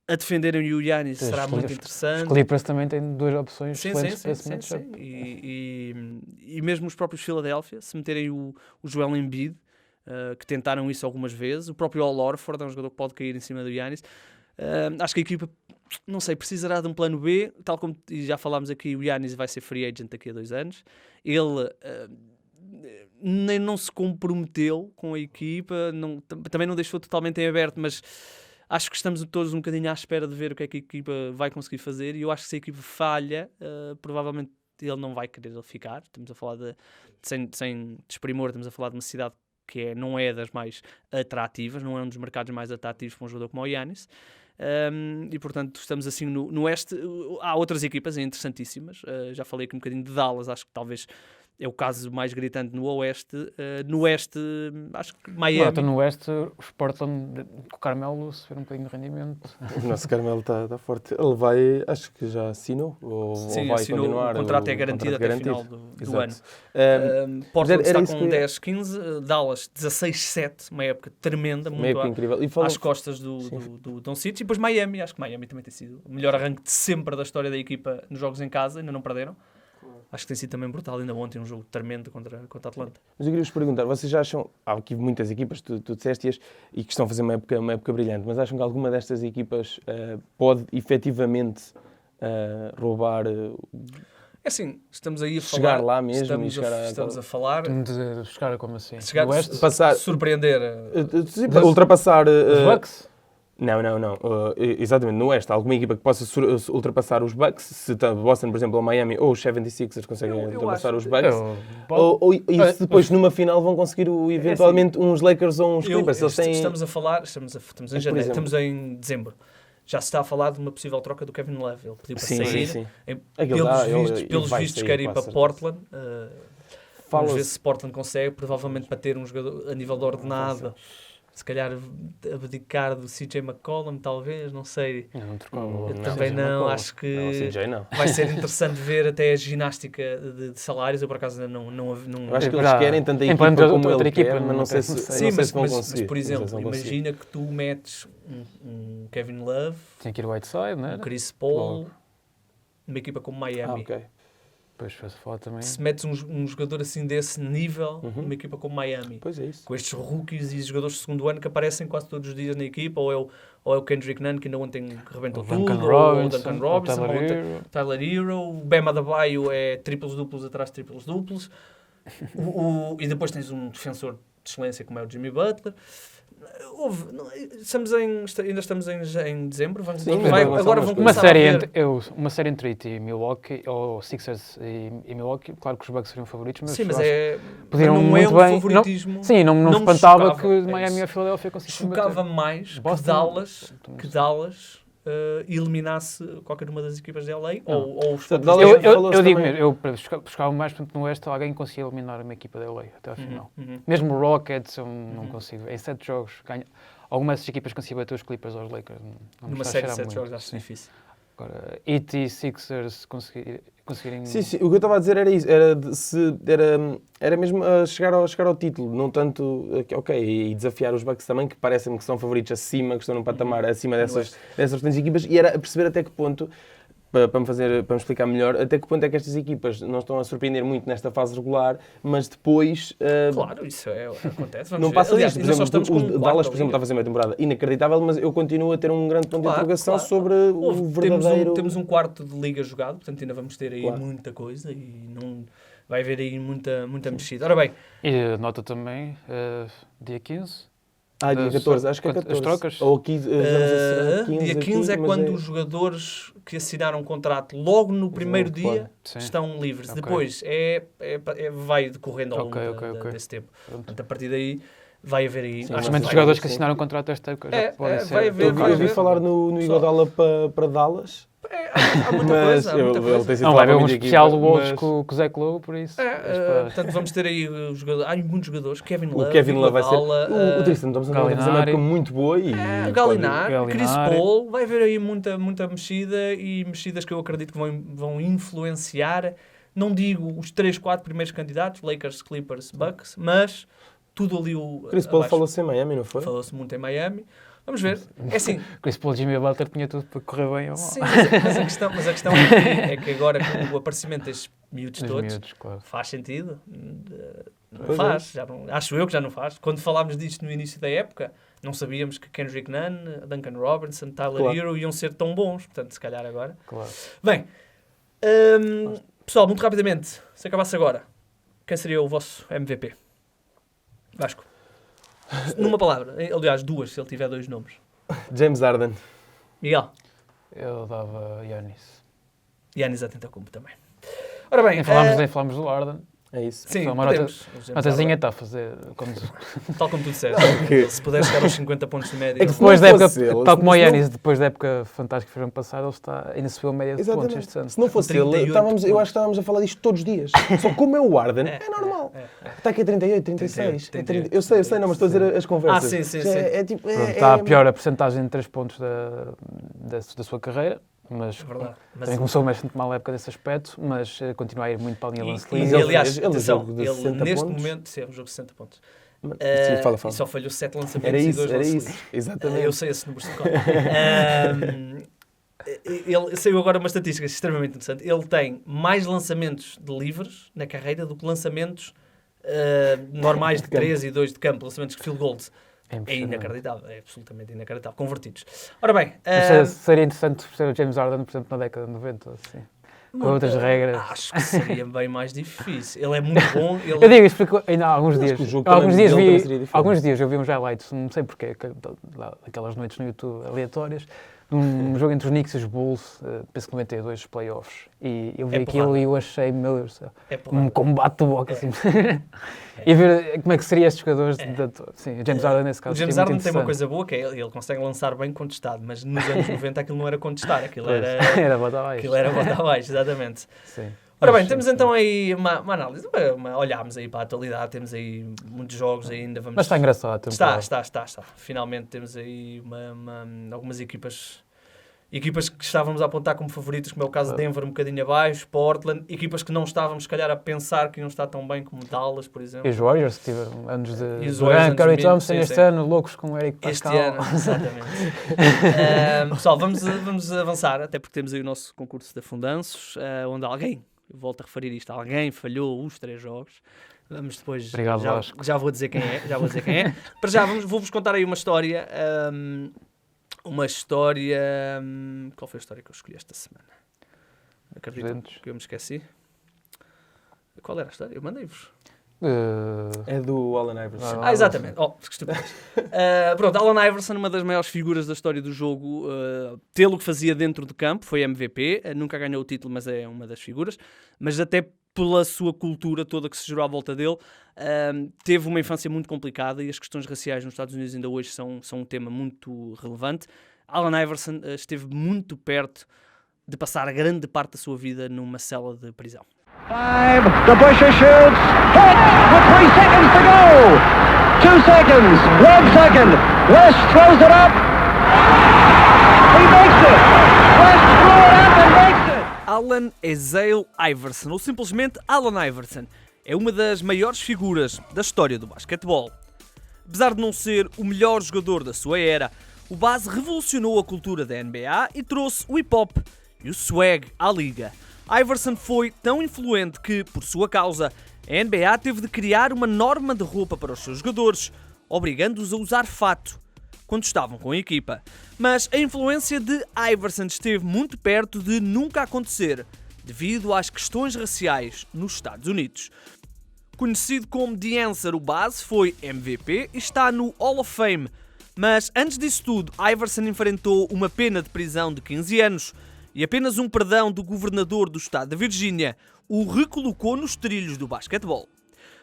a defenderem o Giannis, será muito interessante. Os Clippers também têm duas opções Sim. excelentes para esse matchup. E mesmo os próprios Philadelphia, se meterem o Joel Embiid, que tentaram isso algumas vezes, o próprio Al Horford é um jogador que pode cair em cima do Giannis. Acho que a equipa, não sei, precisará de um plano B, tal como já falámos aqui, o Giannis vai ser free agent daqui a 2 anos. Ele nem não se comprometeu com a equipa, também não deixou totalmente em aberto, mas acho que estamos todos um bocadinho à espera de ver o que é que a equipa vai conseguir fazer e eu acho que se a equipa falha, provavelmente ele não vai querer ficar. Estamos a falar sem desprimor, estamos a falar de uma cidade que não é das mais atrativas, não é um dos mercados mais atrativos para um jogador como o Giannis. E portanto estamos assim no Oeste. Há outras equipas interessantíssimas, já falei aqui um bocadinho de Dallas, acho que talvez é o caso mais gritante no Oeste. No Oeste, acho que Miami. Não, no Oeste, os Portland, com o Carmelo, se ver um bocadinho de rendimento. O nosso Carmelo está forte. Ele vai, acho que já assinou ou Sim, vai assinou, continuar. o contrato é garantido até o final do ano. Portland era está isso com que 10-15, Dallas 16-7, uma época tremenda, Uma muito época incrível. E às costas do Doncic. E depois Miami, acho que Miami também tem sido o melhor arranque de sempre da história da equipa nos jogos em casa, ainda não perderam. Acho que tem sido também brutal, ainda ontem um jogo tremendo contra a Atlanta. Mas eu queria-vos perguntar, vocês já acham, há aqui muitas equipas, tu disseste-as, e que estão a fazer uma época brilhante, mas acham que alguma destas equipas pode efetivamente roubar, É assim, estamos aí a falar... chegar lá mesmo estamos a falar... Chegar como assim? Chegar, No Oeste? passar, surpreender... ultrapassar... Os Bucks? Não. Exatamente, no Oeste, há alguma equipa que possa ultrapassar os Bucks, se Boston, por exemplo, ou Miami, ou os 76ers conseguem Eu ultrapassar acho- os Bucks, e se depois numa final vão conseguir eventualmente uns Lakers ou uns Clippers. Eles têm... Estamos a falar, estamos em janeiro, exemplo. estamos em dezembro. Já se está a falar de uma possível troca do Kevin Love. Ele pediu para sair. Sim. Pelos vistos, quer ir para Portland. Vamos ver se Portland consegue, provavelmente para ter um jogador a nível de ordenado. Se calhar abdicar do CJ McCollum, talvez, não sei. Não trocava. Eu também não, acho que Não, CJ não. vai ser interessante ver até a ginástica de salários. Eu, por acaso, ainda não Eu acho que eles querem tanta equipa como ele quer, mas não sei se Sim, vão conseguir. mas, por exemplo, imagina que tu metes um Kevin Love, Tinha que ir Whiteside, não um era? Chris Paul, numa equipa como Miami. Ok. Depois foi-se falar também. Se metes um jogador assim desse nível, numa equipa como Miami, Pois é isso. com estes rookies e jogadores de segundo ano que aparecem quase todos os dias na equipa, ou é o Kendrick Nunn, que ainda ontem rebentou O tudo, Duncan ou o Robinson, Duncan Robinson, o ou Tyler o Hero. Tyler Hero, o Bam Adebayo é triplos-duplos atrás de triplos-duplos, e depois tens um defensor de excelência como é o Jimmy Butler. Ainda estamos em dezembro. Agora vão uma começar a ver. Uma série entre Heat e Milwaukee, ou Sixers e Milwaukee. Claro que os Bucks seriam favoritos, mas Sim, mas eu acho é. podiam Não é muito um bem. favoritismo. Não me me espantava chocava, que é Miami isso. ou Philadelphia conseguissem Chocava bater. mais Boston, que Dallas eliminasse qualquer uma das equipas de LA ou os Portanto, próprios- Dallas- Eu falou-se digo também- mesmo, eu buscava mais, portanto, no Oeste alguém conseguia eliminar uma equipa da LA até ao final. Uhum. Mesmo o Rockets, eu não consigo. Em 7 jogos, ganha. Algumas dessas equipas conseguiam bater os Clippers aos Lakers. Não me Numa está a série de cheirar 7 muito, jogos acho sim. difícil. Agora, Heat e Sixers conseguirem... Sim, o que eu estava a dizer era isso, era mesmo chegar ao título, não tanto, e desafiar os Bucks também, que parecem-me que são favoritos acima, que estão num patamar acima dessas restantes equipas, e era a perceber até que ponto, para me explicar melhor, até que ponto é que estas equipas não estão a surpreender muito nesta fase regular, mas depois... Claro, isso acontece. Vamos não ver. passa Aliás, disto. Por ainda só exemplo, estamos com um o quarto Dallas, da por exemplo, liga. está a fazer uma temporada inacreditável, mas eu continuo a ter um grande ponto de interrogação sobre o verdadeiro... Temos um quarto de liga jogado, portanto ainda vamos ter aí Claro. muita coisa e não vai haver aí muita mexida. Ora bem, E nota também, dia 15, dia 14, acho que é as 14. trocas? Ou 15, já não sei se será 15 dia aqui, 15 é mas quando os jogadores que assinaram um contrato logo no primeiro Logo, dia claro. Sim. estão livres. Ok. Depois vai decorrendo ao longo desse tempo. Pronto. Portanto, a partir daí vai haver aí... Sim, acho que Principalmente os vai jogadores que sim. assinaram contrato esta época já podem ser... vai haver, Eu vi falar no Iguodala para Dallas. Há muita Mas coisa, há muita ele coisa. tem sido Não, vai haver um provavelmente especial equipa, do Wolves mas com o Zé Lowe, por isso. Portanto, vamos ter aí os jogadores. Há muitos jogadores. Kevin Love, o Kevin Love vai ser... Iguodala, O Tristan Thompson vai fazer uma Gallinari. época muito boa e... Gallinari, Chris Gallinari. Paul. Vai haver aí muita mexida e mexidas que eu acredito que vão influenciar. Não digo os 3, 4 primeiros candidatos, Lakers, Clippers, Bucks, mas tudo ali o Chris Paul abaixo. falou-se em Miami, não foi? Falou-se muito em Miami. Vamos ver. É assim, Chris Paul e Jimmy Butler tinha tudo para correr bem ou mal. sim, mas a questão é que agora com o aparecimento destes miúdos Dos todos, miúdos, claro. faz sentido? Não Pois faz. Acho eu que já não faz. Quando falámos disto no início da época, não sabíamos que Kendrick Nunn, Duncan Robinson, Tyler Claro. Hero iam ser tão bons. Portanto, se calhar agora. Claro. Bem, pessoal, muito rapidamente, se acabasse agora, quem seria o vosso MVP? Vasco. Numa palavra. Aliás, duas, se ele tiver 2 nomes. James Harden. Miguel. Eu dava Giannis. Giannis Antetokounmpo também. Ora bem, Nem falámos do Harden. É isso. sim, Só uma podemos. A Tazinha está a fazer... Tal como tu disseste. Que- Se puder chegar aos 50 pontos de média. É que Depois Se da não época, fosse ele, tal como o se não- Giannis, depois da época fantástica que fez ano passado, ele ainda subiu a média de pontos este ano. Se não fosse ele, 38 eu acho que pontos. estávamos a falar disto todos os dias. Só como é o Harden, é normal. Está aqui a 38, 36. 38. Eu sei, não, mas estou a dizer as conversas. sim, sim, Já sim. É tipo... Pronto, está a pior a percentagem de 3 pontos da sua carreira, mas É verdade. Mas também começou bastante mal a época desse aspecto, mas continua a ir muito para a linha lance e, livre. aliás, ele no atenção, jogo de ele 60 neste pontos. momento, sim, é um jogo de 60 pontos. Sim, fala. E só falhou 7 lançamentos Era e isso, 2 era lances isso. livres. Exatamente. Eu sei esse número de cor. Ele saiu agora uma estatística extremamente interessante. Ele tem mais lançamentos de livres na carreira do que lançamentos normais de 3 e 2 de campo, lançamentos de field goals. É impressionante. inacreditável, é absolutamente inacreditável. Convertidos. Ora bem, Mas seria interessante ser o James Harden, por exemplo, na década de 90, assim. Com outras regras. Acho que seria bem mais difícil. Ele é muito bom. Eu digo isto porque ainda há alguns Acho dias, que o jogo alguns também dias dele também seria vi, diferente. alguns dias eu vi uns highlights, não sei porquê, aquelas noites no YouTube aleatórias, um jogo entre os Knicks e os Bulls, penso que 92, os playoffs, e eu vi É aquilo porrada. e eu achei, meu Deus do céu, É porrada. um combate de boca, assim. E ver como é que seriam estes jogadores, sim, o James Harden nesse caso. O James seria muito Harden tem uma interessante. coisa boa, que é ele consegue lançar bem contestado, mas nos anos 90 aquilo não era contestar, aquilo Pois, era botar abaixo. aquilo era botar abaixo, exatamente. Sim. Ora bem, Mas, temos sim, então aí uma análise, olhámos aí para a atualidade, temos aí muitos jogos ainda, vamos... Mas está engraçado a temporada. Está. Finalmente temos aí algumas equipas que estávamos a apontar como favoritos, como é o caso de Denver um bocadinho abaixo, Portland, equipas que não estávamos, se calhar, a pensar que iam estar tão bem como Dallas, por exemplo. E os Warriors, que tiveram anos de E os Warriors, Durant, anos Curry de Thompson, sim, este sim. ano, loucos com o Eric Este Pascal. ano, exatamente. Pessoal, vamos avançar, até porque temos aí o nosso concurso de afundanços, onde alguém, eu volto a referir isto, alguém falhou os 3 jogos. Vamos depois, Obrigado, Vasco. já vou dizer quem é, Para já, vou-vos contar aí uma história, qual foi a história que eu escolhi esta semana? Acredito Presentes. que eu me esqueci. Qual era a história? Eu mandei-vos. É do Allen Iverson. Exatamente. Oh, que estupidez. Pronto, Allen Iverson, uma das maiores figuras da história do jogo, tê-lo que fazia dentro de campo, foi MVP, nunca ganhou o título, mas é uma das figuras, mas até pela sua cultura toda que se gerou à volta dele, teve uma infância muito complicada e as questões raciais nos Estados Unidos ainda hoje são um tema muito relevante. Allen Iverson esteve muito perto de passar a grande parte da sua vida numa cela de prisão. 5, DeBusschere shoots, hit, with 3 seconds to go, 2 seconds, 1 second, West throws it up, he makes it, West threw it up and makes it. Allen Ezell Iverson, ou simplesmente Allen Iverson, é uma das maiores figuras da história do basquetebol. Apesar de não ser o melhor jogador da sua era, o base revolucionou a cultura da NBA e trouxe o hip-hop e o swag à liga. Iverson foi tão influente que, por sua causa, a NBA teve de criar uma norma de roupa para os seus jogadores, obrigando-os a usar fato quando estavam com a equipa. Mas a influência de Iverson esteve muito perto de nunca acontecer, devido às questões raciais nos Estados Unidos. Conhecido como The Answer, o base foi MVP e está no Hall of Fame. Mas antes disso tudo, Iverson enfrentou uma pena de prisão de 15 anos e apenas um perdão do governador do estado da Virgínia o recolocou nos trilhos do basquetebol.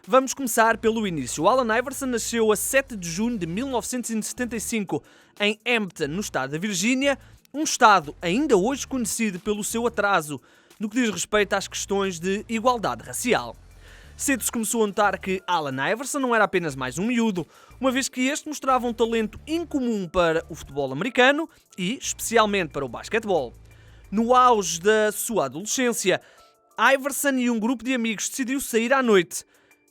Vamos começar pelo início. Allen Iverson nasceu a 7 de junho de 1975 em Hampton, no estado da Virgínia, um estado ainda hoje conhecido pelo seu atraso no que diz respeito às questões de igualdade racial. Cedo se começou a notar que Allen Iverson não era apenas mais um miúdo, uma vez que este mostrava um talento incomum para o futebol americano e, especialmente, para o basquetebol. No auge da sua adolescência, Iverson e um grupo de amigos decidiu sair à noite,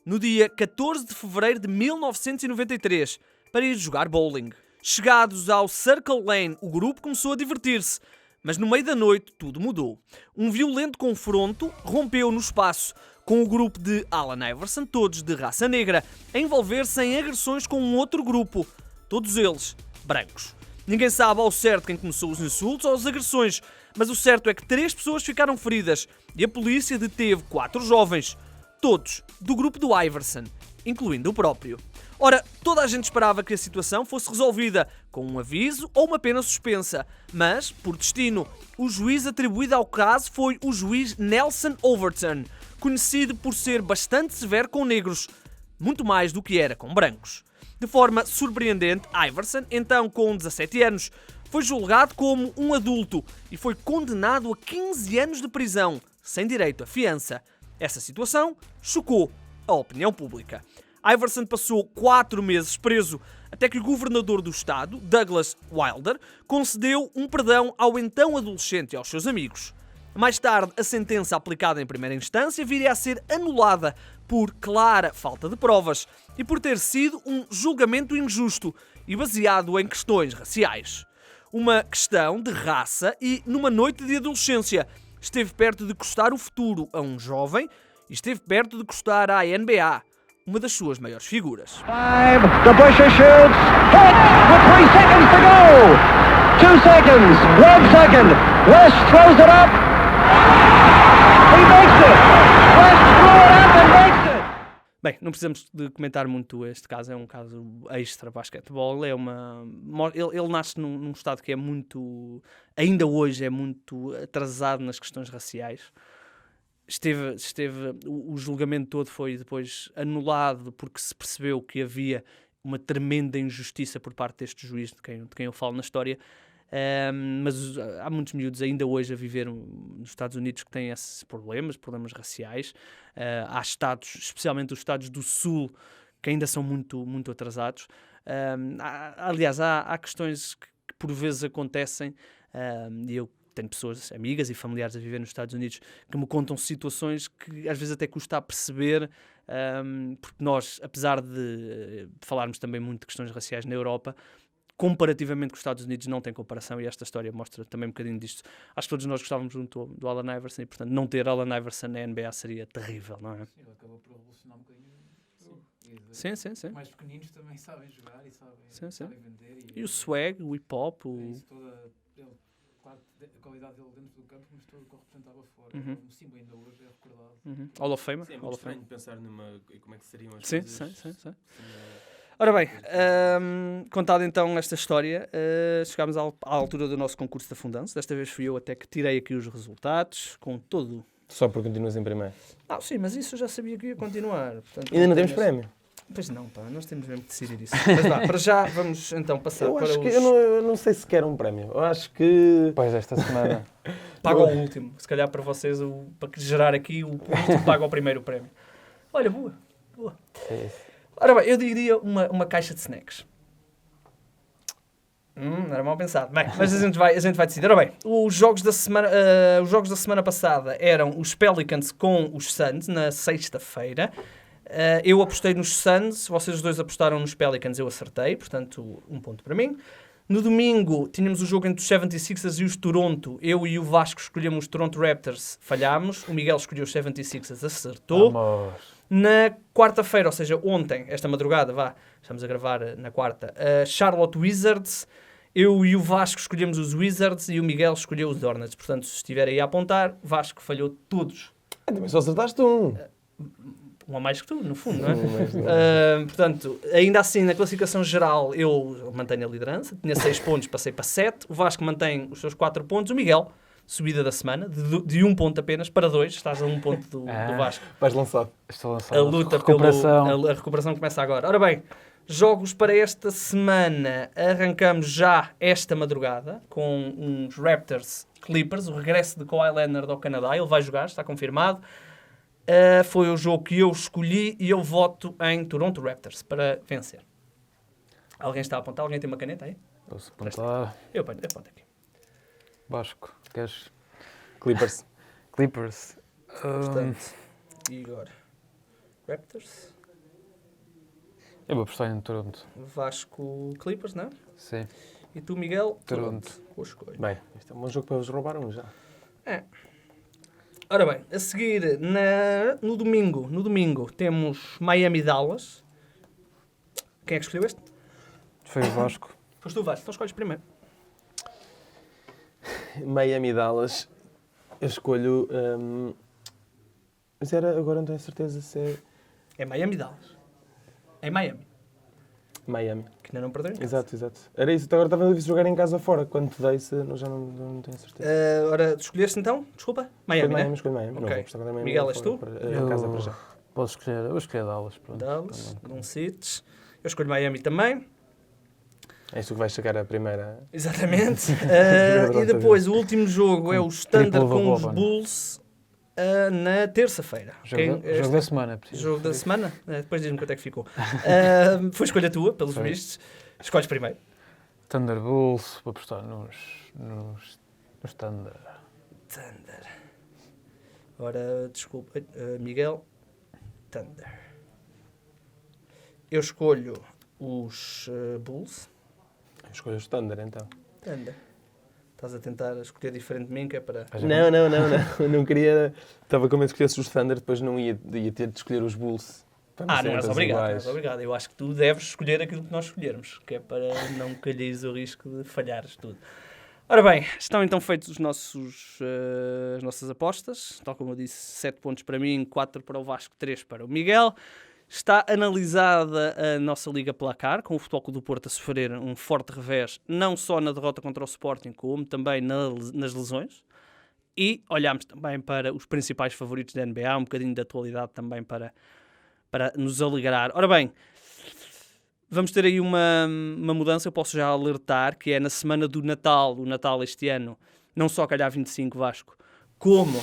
no dia 14 de fevereiro de 1993, para ir jogar bowling. Chegados ao Circle Lane, o grupo começou a divertir-se, mas no meio da noite tudo mudou. Um violento confronto rompeu no espaço, com o grupo de Allen Iverson, todos de raça negra, a envolver-se em agressões com um outro grupo, todos eles brancos. Ninguém sabe ao certo quem começou os insultos ou as agressões, mas o certo é que 3 pessoas ficaram feridas e a polícia deteve 4 jovens, todos do grupo do Iverson, incluindo o próprio. Ora, toda a gente esperava que a situação fosse resolvida com um aviso ou uma pena suspensa, mas, por destino, o juiz atribuído ao caso foi o juiz Nelson Overton, conhecido por ser bastante severo com negros, muito mais do que era com brancos. De forma surpreendente, Iverson, então com 17 anos, foi julgado como um adulto e foi condenado a 15 anos de prisão, sem direito a fiança. Essa situação chocou a opinião pública. Iverson passou 4 meses preso, até que o governador do estado, Douglas Wilder, concedeu um perdão ao então adolescente e aos seus amigos. Mais tarde, a sentença aplicada em primeira instância viria a ser anulada por clara falta de provas e por ter sido um julgamento injusto e baseado em questões raciais. Uma questão de raça e, numa noite de adolescência, esteve perto de custar o futuro a um jovem e esteve perto de custar à NBA uma das suas maiores figuras. 5, DeBusschere shoots, hit, with 3 seconds to go, 2 seconds, 1 second, West throws it up, he makes it, West threw it up and makes it. Bem, não precisamos de comentar muito este caso, é um caso extra basquetebol, ele nasce num estado que é muito, ainda hoje é muito atrasado nas questões raciais. O julgamento todo foi depois anulado porque se percebeu que havia uma tremenda injustiça por parte deste juiz de quem eu falo na história, mas há muitos miúdos ainda hoje a viver nos Estados Unidos que têm esses problemas raciais. Há estados, especialmente os estados do Sul, que ainda são muito, muito atrasados. Aliás, há questões que por vezes acontecem, e eu tenho pessoas, amigas e familiares a viver nos Estados Unidos que me contam situações que às vezes até custa a perceber, porque nós, apesar de falarmos também muito de questões raciais na Europa, comparativamente com os Estados Unidos não tem comparação, e esta história mostra também um bocadinho disto. Acho que todos nós gostávamos muito do Allen Iverson e, portanto, não ter Allen Iverson na NBA seria terrível, não é? Ele acabou por revolucionar um bocadinho o jogo. Sim. Os mais pequeninos também sabem jogar e sabem vender. E o swag, o hip-hop, ele claro, a qualidade dele dentro do campo, mas todo o que representava fora. Uhum. Um símbolo ainda hoje é recordado. Hall of Fame. Sim, é Hall muito of Fame. estranho pensar numa... Como é que seriam as Sim, coisas... sim. Ora bem, contada então esta história, chegámos à altura do nosso concurso de afundanço. Desta vez fui eu até que tirei aqui os resultados, com todo... Só porque continuas em primeiro. Ah, sim, mas isso eu já sabia que ia continuar. Portanto, Ainda não temos tenhas- prémio. Pois não, pá, nós temos mesmo que decidir isso. Mas vá, para já vamos então passar Eu para acho os... que... Eu não sei se quer um prémio. Eu acho que... Pois, esta semana. Paga o último. Se calhar para vocês, para gerar aqui, o último paga o primeiro prémio. Olha, boa. É isso. Ora bem, eu diria uma caixa de snacks. Não era mal pensado. Bem, mas a gente vai decidir. Ora bem, os jogos da semana passada eram os Pelicans com os Suns, na sexta-feira. Eu apostei nos Suns, vocês os dois apostaram nos Pelicans, eu acertei, portanto, 1 ponto para mim. No domingo, tínhamos o jogo entre os 76ers e os Toronto. Eu e o Vasco escolhemos os Toronto Raptors, falhámos. O Miguel escolheu os 76ers, acertou. Vamos. Na quarta-feira, ou seja, ontem, esta madrugada, estamos a gravar na quarta, Charlotte Wizards. Eu e o Vasco escolhemos os Wizards e o Miguel escolheu os Hornets. Portanto, se estiver aí a apontar, Vasco falhou todos. Mas só acertaste um. Um a mais que tu, no fundo, não é? Portanto, ainda assim, na classificação geral, eu mantenho a liderança. Tinha 6 pontos, passei para 7. O Vasco mantém os seus 4 pontos. O Miguel, subida da semana, de 1 ponto apenas para 2. Estás a 1 ponto do Vasco. Vais lançado. Estou lançado. A luta Recuperação. a recuperação começa agora. Ora bem, jogos para esta semana. Arrancamos já esta madrugada com uns Raptors Clippers, o regresso de Kawhi Leonard ao Canadá. Ele vai jogar, está confirmado. Foi o jogo que eu escolhi e eu voto em Toronto Raptors para vencer. Alguém está a apontar? Alguém tem uma caneta aí? Posso apontar. Eu aponto aqui. Vasco, queres? Clippers. Clippers. Portanto, Igor Raptors, Eu vou apostar em Toronto. Vasco Clippers, não é? Sim. E tu, Miguel? Toronto. Boa escolha. Bem, este é um bom jogo para vos roubar um já. Ora bem, a seguir, no domingo temos Miami-Dallas. Quem é que escolheu este? Foi o Vasco. Foste tu, Vasco. Então escolhes primeiro. Miami-Dallas. Eu escolho... Mas agora não tenho certeza se é... É Miami-Dallas. É Miami. Miami. Que ainda não perdeu em casa. Exato. Era isso. Agora estava a ver se jogar em casa ou fora. Quando te dei, já não tenho certeza. Ora, tu escolheste então? Desculpa. Miami, né? Escolhi Miami. Não Ok. vou apostar Miami. Miguel, és tu? Em casa para já. Posso escolher? Eu vou escolher Dallas. Pronto. Dallas, não cites. Eu escolho Miami também. És tu que vais chegar a primeira... Exatamente. E depois, o último jogo é o Standard triplo com os Boban. Bulls na terça-feira. Jogo da semana. preciso. Jogo da semana? Depois diz-me quanto é que ficou. Foi escolha tua, pelos Foi. vistos. Escolhes primeiro. Thunderbolts. Vou apostar nos Thunder. Thunder. Ora, desculpa, Miguel. Thunder. Eu escolho os Bulls. Eu escolho os Thunder, então. Thunder. Estás a tentar escolher diferente de mim, que é para... Não. Não queria... Estava com medo de escolher os Thunder, depois não ia ter de escolher os Bulls. Não és todos obrigado, não iguais. és obrigado. Eu acho que tu deves escolher aquilo que nós escolhermos, que é para não calheres o risco de falhares tudo. Ora bem, estão então feitos as nossas apostas. Tal como eu disse, 7 pontos para mim, 4 para o Vasco, 3 para o Miguel. Está analisada a nossa Liga Placar, com o Futebol Clube do Porto a sofrer um forte revés, não só na derrota contra o Sporting, como também nas lesões. E olhamos também para os principais favoritos da NBA, um bocadinho de atualidade também para nos alegrar. Ora bem, vamos ter aí uma mudança, eu posso já alertar, que é na semana do Natal. O Natal este ano, não só calhar 25, Vasco, como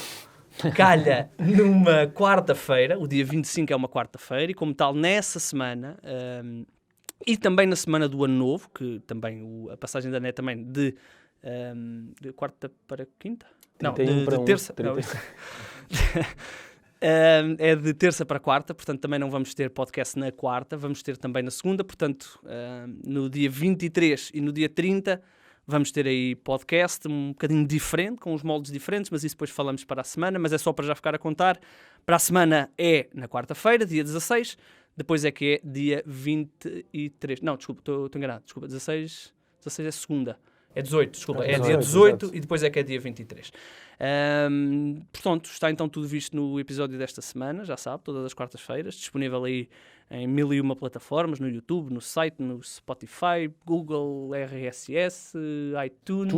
calha numa quarta-feira. O dia 25 é uma quarta-feira, e como tal, nessa semana, e também na semana do Ano Novo, que também a passagem da net também de quarta para quinta? Não, 31 para de 1, terça. 30. Não, é de terça para quarta, portanto também não vamos ter podcast na quarta, vamos ter também na segunda, portanto no dia 23 e no dia 30 vamos ter aí podcast um bocadinho diferente, com os moldes diferentes, mas isso depois falamos para a semana, mas é só para já ficar a contar. Para a semana é na quarta-feira, dia 16, depois é que é dia 23, não, desculpa, estou enganado, desculpa, 16 é segunda, É 18, desculpa. É 18, dia 18 exato. e depois é que é dia 23. Portanto, está então tudo visto no episódio desta semana, já sabe, todas as quartas-feiras, disponível aí em 1001 plataformas, no YouTube, no site, no Spotify, Google, RSS, iTunes.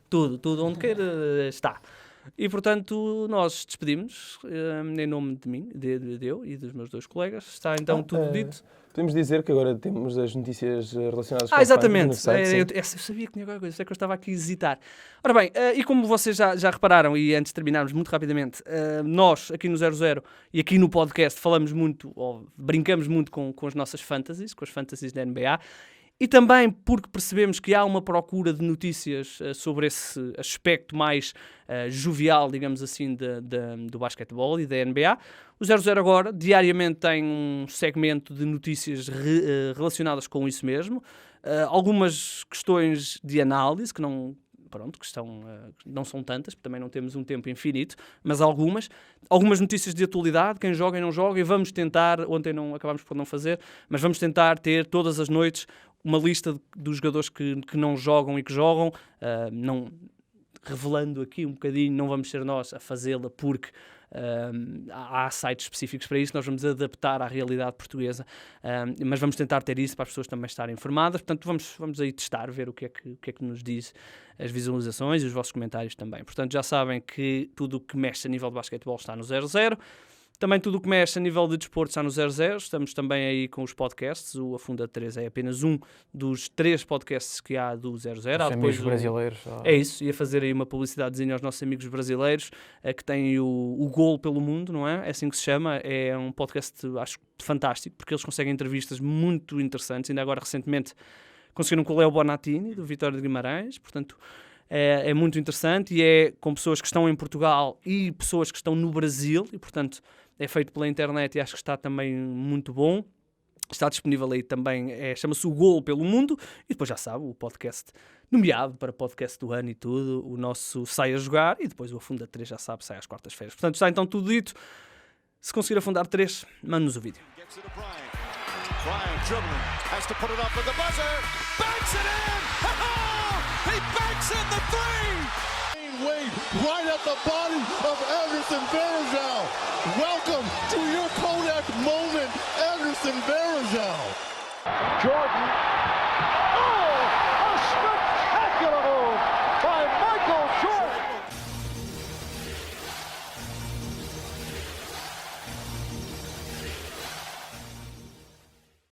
Tudo, onde queira está. E, portanto, nós despedimos em nome de mim, de eu e dos meus 2 colegas. Está então tudo dito. Podemos dizer que agora temos as notícias relacionadas com Exatamente. no site, sim. Eu sabia que tinha alguma coisa, é que eu estava aqui a hesitar. Ora bem, e como vocês já repararam, e antes de terminarmos muito rapidamente, nós aqui no 00 e aqui no podcast falamos muito, ou brincamos muito com as nossas fantasies, com as fantasies da NBA, e também porque percebemos que há uma procura de notícias sobre esse aspecto mais jovial, digamos assim, do basquetebol e da NBA. O 00 agora, diariamente, tem um segmento de notícias relacionadas com isso mesmo. Algumas questões de análise, que não são tantas, porque também não temos um tempo infinito, mas algumas notícias de atualidade, quem joga e não joga, e vamos tentar, ontem acabámos por não fazer, mas vamos tentar ter todas as noites uma lista dos jogadores que não jogam e que jogam, não revelando aqui um bocadinho, não vamos ser nós a fazê-la porque há sites específicos para isso, nós vamos adaptar à realidade portuguesa, mas vamos tentar ter isso para as pessoas também estarem informadas. Portanto, vamos aí testar, ver o que é que nos diz as visualizações e os vossos comentários também. Portanto, já sabem que tudo o que mexe a nível de basquetebol está no 00. Também tudo o que mexe a nível de desporto está no 00. Estamos também aí com os podcasts. O Afunda 3 é apenas um dos 3 podcasts que há do 00. Há Amigos brasileiros. É isso, ia fazer aí uma publicidadezinha aos nossos amigos brasileiros que têm o Gol pelo Mundo, não é? É assim que se chama. É um podcast, acho, fantástico, porque eles conseguem entrevistas muito interessantes. Ainda agora, recentemente, conseguiram com o Léo Bonatini, do Vitória de Guimarães. Portanto, é muito interessante e é com pessoas que estão em Portugal e pessoas que estão no Brasil e, portanto, é feito pela internet e acho que está também muito bom. Está disponível aí também, chama-se o Gol pelo Mundo, e depois já sabe, o podcast nomeado para podcast do ano e tudo, o nosso Sai a Jogar, e depois o Afunda 3, já sabe, sai às quartas-feiras. Portanto, está então tudo dito. Se conseguir afundar 3, mande-nos o vídeo. Bryant dribbling, has to put it up with the buzzer, banks it in! He banks in the 3! Wade right at the body of Anderson Varejao. Welcome to your Kodak moment, Anderson Varejao. Jordan.